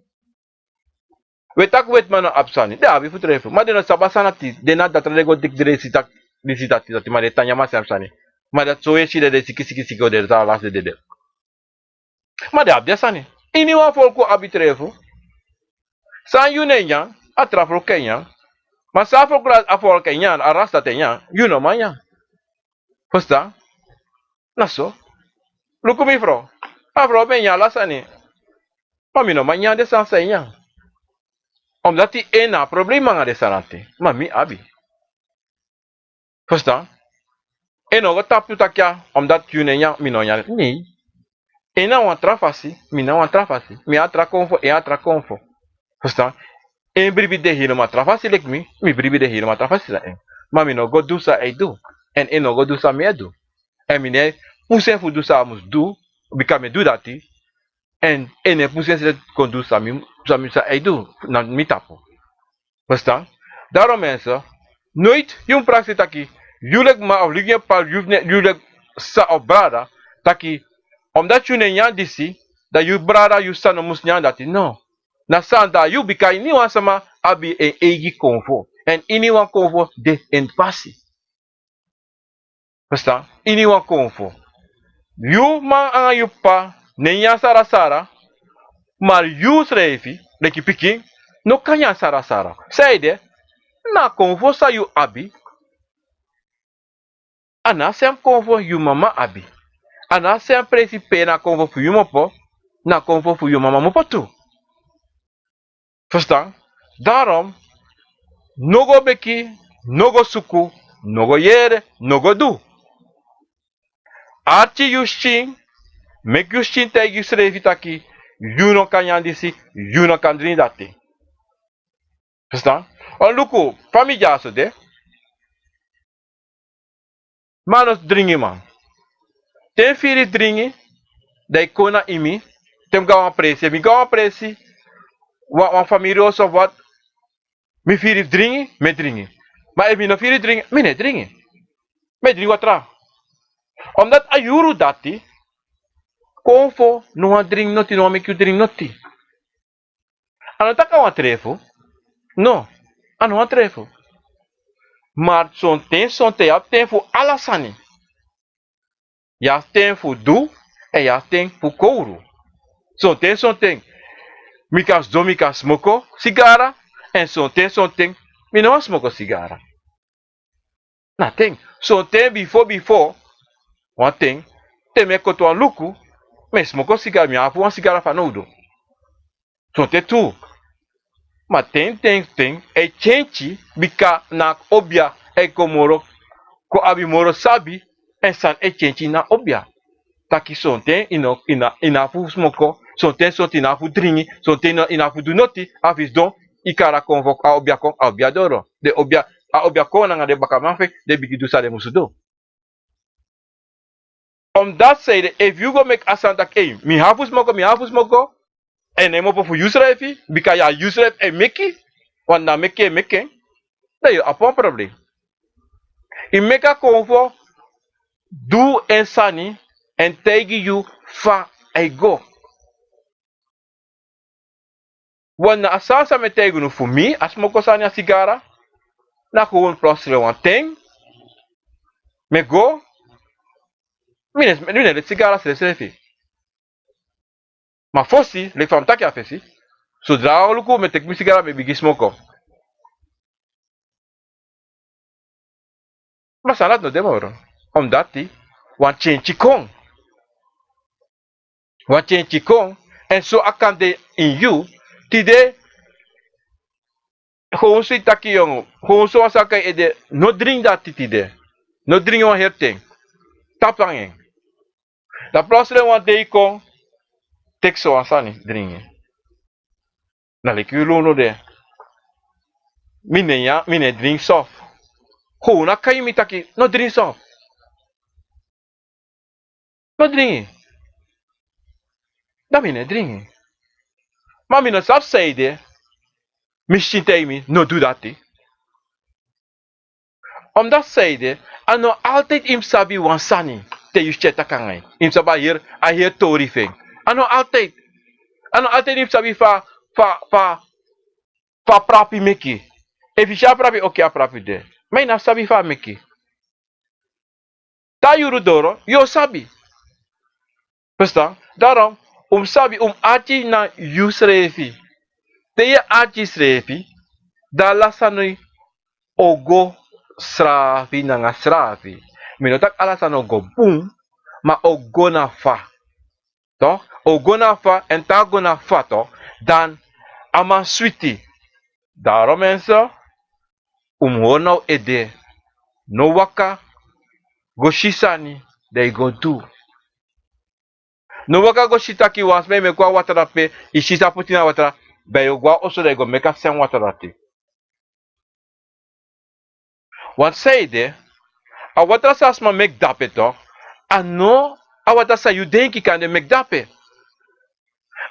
We tak wet mano absani. De abi futrefo. Ma de no sabasana ti. De na dat rego dik dire sitak. Disitati dat ma de tanya ma absani. Ma dat soye si de siki siki siki o de ta las de. Ma de abdia sani. Ini wa folko abi trefo. San yunenya. Atrafro kenya. Ma sa folko afol kenya. Arasta tenya. You know manya. Posta. Naso. Lukumi fro. Afro benya lasani. Mami no manya de san senya. Omdat die ena problema nga de sanate. Mami abi. Verstaan? En ook tap tu takya omdat you nenya minonya. Nee. Ena wan trafasi, mina wan trafasi. Mi atra konfo, e atra konfo. Verstaan? En bribi de hino ma trafasi lek mi bribi de hino ma trafasi la en. Mami no go do sa e do. En no go do sa me do. En mine pusen fu do sa mus do, bika me do dati. En ene pusen se kon do sa mi sa e do. Na mi tapo. Verstaan? Daarom mensen, nooit yung praxis taki, jullie maar of liggen paar jullie sa of brada, taki, omdat je nyan disi, dat je brada je sa no mus nyan dati, no. Na santa you bikai ni wan sama abi en egi konfo. En ini wan konfo de en pasi. Verstaan? Ini wan konfo. You man aan je pa, nyan sara sara, maar you schrijfi, leki piki, no kanya sara sara. Zei de, na konfo sa you abi, ana sem konfo you mama abi. Ana sem principe na konfo fu you mopo, na konfo fu you mama mopo tu. Verstaan? Daarom, nogo beki, nogo suku, nogo yere, nogo du. Archi you shin, make you shin te you srevi taki, you no kanyan disi, you no kan drin dati. Verstaan? On luku, famigya so de, manos dringi man. Ten firi dringi, dai kona imi, tem gawan presi, mi gawan presi, wan família of wat, mi firi dringi, me dringi. Maar if mi no firi dringi, mi ne dringi. Me dringi watra. Omdat ayuru dati, konfo, no drink noti, no make you drink noti. Ano taka wan trefo? No, ano wan trefo. Maar son te ya ten fu alasani. Ya ten fu du, e ya ten fu kouru. Son ten. Mikas do mikas smoko sigara, en son ten, mi no smoko sigara. Nothing. So ten before, one thing, te me koto an luku, me smoko sigara, mi afu an sigara fanudo. So te tu. Ma ten, e chenchi, bika na obia, e komoro, ko abimoro sabi, en san e chenchi na obia. Taki son ten, inafu smoko, son ten inafu dringi, son ten inafu do noti, afis don, ikara convoca a obia doro. De obia, a obia kona nga de bakamanfe, de bigidu sa de musudo. Omdat zei, if you go make asanta kei, mi hafu smoko, en emo po fu yusrefi, bika ya yusref e meki, wan na meki e meken, da yo apon problem. I meka convo, du en sani, en tegi you fa e go. Wan na asansa me tegi no fu mi, asmoko sani a sigara, na gewoon prosre wan ten, me go, mine de sigara se refi. Ma fossi, le fam taki a fesi, so dra luku me tek mi sigara me bigi smoko. Ma sanat no demoro. Omdat wan chenchi kong. Wan chenchi kong, en so akan de in you, tide, gewoon si taki yongo, gewoon so asaka ede, no drink dat tide. No drink wan herting. Tapangeng. Da prosre wan dei kong, tek so asani dringi. Na lekulu no de. Mine drink soft. Gewoon akai mi taki, no drink soft. No dringi. Da mine dringi. Maar mine sap zeide, misschien temi, no do dati. Omdat zeide, ano altijd im sabi wan sani, te yusheta kangai. Im saba hier tori feng. Ano altijd im sabi fa, fa prapi meki. E fisha prapi oke a prapi de. Mas na sabi fa meki. Ta yuru doro, yo sabi. Verstaan? Daarom, sabi ati na yusrefi. Te je ati srefi, da lasanui ogo srafi na nga srafi. Minotak alasan ogo boom, ma ogo na fa. Toch? Ogo na fa en ta go na fa toch? Dan ama sweetie. Daarom mensen, hoor nou ede. No waka, go shisani, they go do. No waka go shitaki was me kwa watara pe, ishisa putina watara, be yo gwa oso they go make a sen watara te. Want say de, a watara sa asma make dape toch? Ano, a watara sa you denki kan de make dape.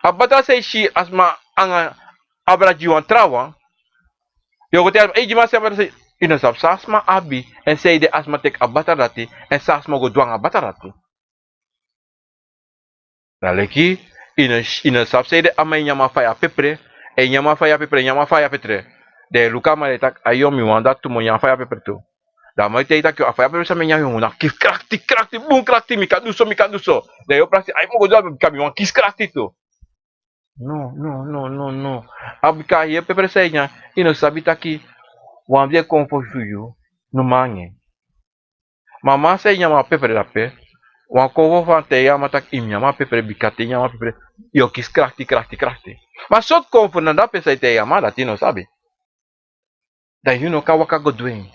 A watara say she asma anga abra jiwan trawa, yo go tell ejima se watara say, ino sap sa asma abi, en say de asma tek a batarati, en sa asma go duang a batarati. Daleki, ina sap say de ama nyama faya pepre, e nyama faya petre. De luka maletak ayom mi wanda tu mo nyama faya pepre tu. Da mai te ita que a faya pepre sa menya yo na kif krakti boom krakti mi kaduso. De yo prasi ay mo go do ka mi wan kis krakti tu. No. Abika ye pepre sa nya, ina sabita ki wan bien confo fuyu no mange. Mama sa nyama pepre la pe. Wan kovo van te ya matak im nyama pepre bikati nyama pepre yo kis krakti. Maar soort konvo na da pe sa te ya ma dat no sabi. Da you know ka waka go doen.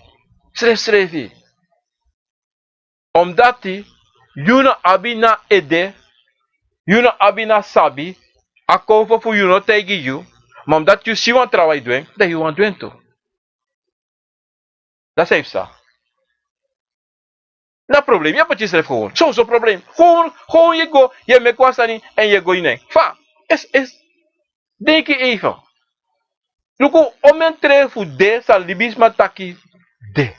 Srefi. Omdat you know abina ede, you know abina sabi, a konvo fu you know tegi you, maar omdat you si wan travai doen, da you wan doen to. Dat is sa. Na probleem, je moet jezelf gewoon. Zo probleem. Gewoon je go, je me kwasani en je go in. Fa, denk je even. Luko, omen trefu de sa libisma taki de.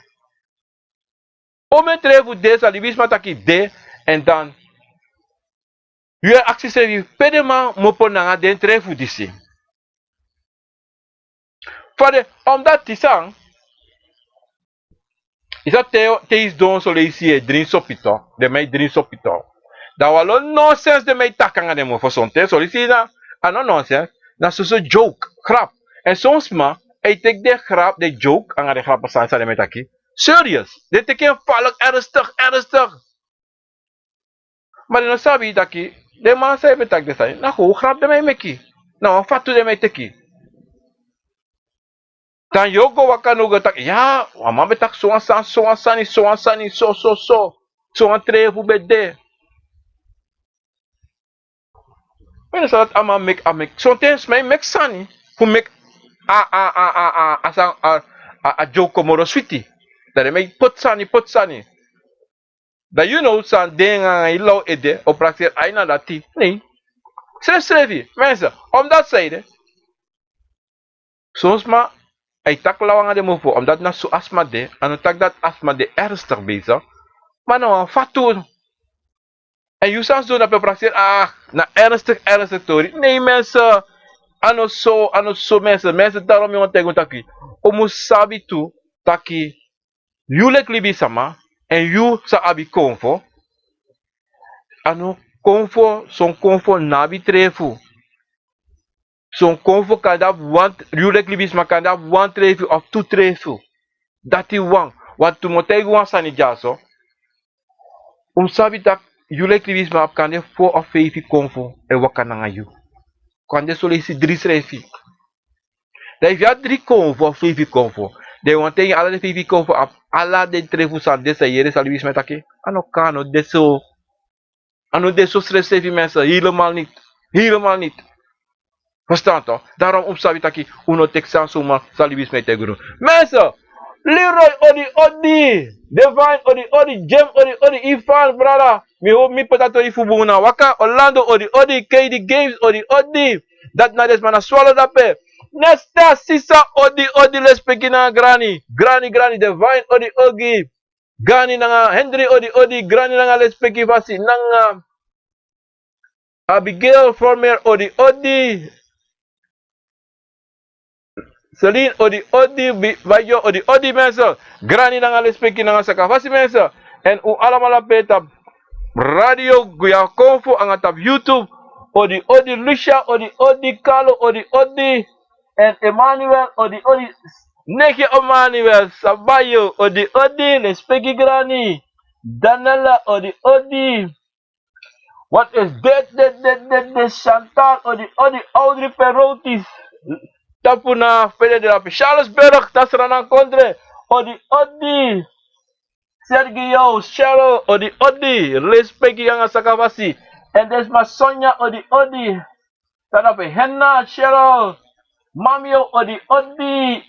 Omen trefu de sa libisma taki de, en dan, je actie pedema moponanga den trefu disi. Fade, omdat tisang, isa teis don so leisi e drin sopito, de mei drin sopito. Da walo nonsense de mei takanga de mo fosonte, so leisi na, ano nonsense, na so joke, grap. En soms ma, ei tek de grap, de joke, anga de grap pasan sa de mei taki. Serious, de teken valk ernstig. Maar no sabi taki, de man sa ebe tak de sa, na ho grap de mei meki. Nou, fatu de mei teki. Dan yogo wakanuga tak ya mama betak so sani so trefu bede. Men salat ama make so tens may make sani fu make a joko moro switi. Dari may put sani. Da you know san denga ilo ede o praxer aina dati. Nee. Srefi, mensen, om dat zijde. Soms maar ay tak lawang de mo po, omdat na su asma de, ano tak dat asma de ernstig bezig, maar nou fatu. En je zou zo naar praxis, na ernstig tori. Nee mensen, ano so mensen daarom jongen tegen taki. Omo sabi tu, taki, you lek libi sama, en you sa abi konfo, ano konfo, son konfo nabi trefu. Son konfo kan dat you lek libi sama kan dat one trefu of two trefu. Dati wang, wat tu motegi wan sani jaso, sabi tak yule klivis ma kan de 4 of 5 konfo e wakana nga yu. Kan de solisi 3 srefi. Da if ya 3 konfo of 5 konfo, de wan tegen ala de 5 konfo ap ala de trefu san de sa yere salibis metake. Ano kano de so srefi mensen helemaal niet. Verstaan toch? Daarom sabi taki uno teksan suma salibis metake. Mensen, Leroy Odi, Divine Odi, Jem Odi, Ifan, brother. Mi potato ifubuna waka, Orlando Odi, KD Games Odi. Dat na des mana swallow dat pe. Nesta Sisa Odi, let's begin na Granny, Divine Odi. Granny nanga Henry Odi, Granny nanga let's begin vasi nanga Abigail Former Odi. Celine odi bayo odi mensen. Grani na nga respecti na nga sakafasi mensen. En u allemaal peta radio guya konfo ang tap YouTube. Odi Lucia, odi Carlo, odi en Emmanuel, odi Neki Emmanuel, Sabayo, odi respecti grani. Danella, odi. What is de Chantal, odi Audrey Perotis. Tapuna Fede de la Charlesburg, Tasranan Contre, odi Sergio, Cheryl, odi respecti yang sakavasi. And there's my Sonia, odi Tanape Henna, Cheryl, Mamio, odi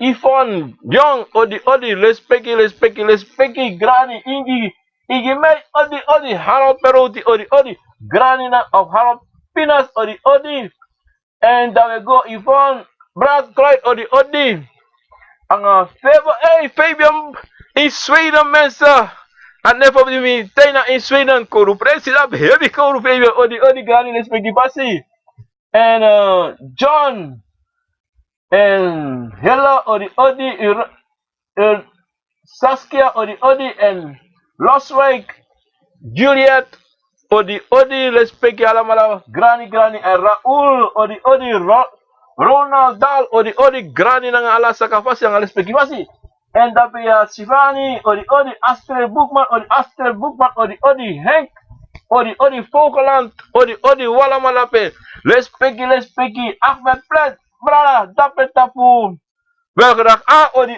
Ifon, Young, odi respecti, Granny, Iggy May, odi Harold Perotti, odi Granny of Harold Pinas, odi and then we go Yvonne, Brad Clyde, odi ang Fabian in Sweden mensen. En never be me Tina in Sweden koru president heavy koru Fabian odi gani respecti basi. And John and Hella odi Saskia odi and Lost Lake Juliet odi respecti alamala granny and Raul odi Ronald Dahl odi grani nang ala sakafasi ang respecti basi. And tapi ya Sivani odi Astrid Bookman odi Hank odi Falkland odi wala malape respecti Ahmed Plet brada dapat tapu bergerak odi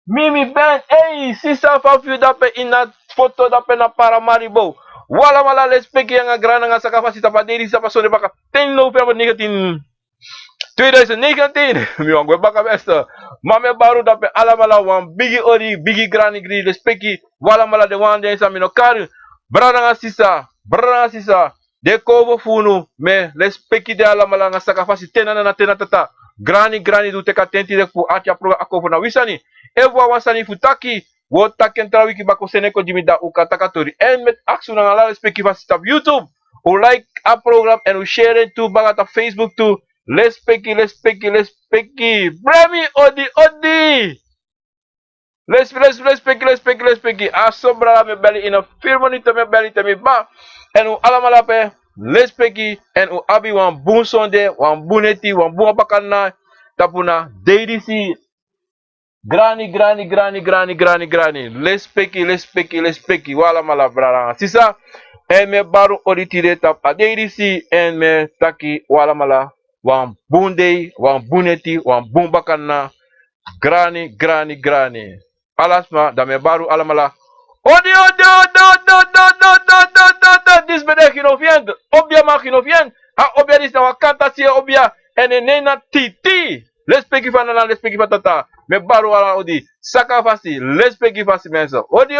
Mimi Ben sisa fafu dapat ina foto dapat na Paramaribo wala mala respecti yang grana nga sakafasi tapadiri sa pasone baka 10 November negatin 2019, mi wangwe baka besta. Mame baru dape alamala wan bigi grani gri respecti wala mala de wan den sa mino kari. Brana nga sisa, de kovo funu me respecti de alamala nga sakafasi tena tata. Grani du teka tenti de fu acha pro ako na wisani. Ewa wasani futaki, wo taken trawiki bako seneko dimida ukatakatori. En met aksu na ala respecti fasi tap YouTube. U like a program and u share it to bagata Facebook to. Respecti. Bremi odi. Respecti. Asobra me beli ina firmonito me beli te mi ba. En u alamala pe. Respecti. En u abi wan bun sonde. Wan buneti. Wan bun bakana. Tapuna. Deidisi. Grani. Respecti. Wala mala brara. Sisa. En me baru odi tire tap a deidisi. En me taki wala mala. Wan bunde, wan buneti, wan bumbakana, grani. Alasma, dame baru alamala. Odi. Dis bede kinofien, obia ma kinofien. Ha obia dis na wakanta siya obia. Ene nena titi. Respecti fatata. Me baru ala odi. Sakafasi, respecti fasi mensa. Odi.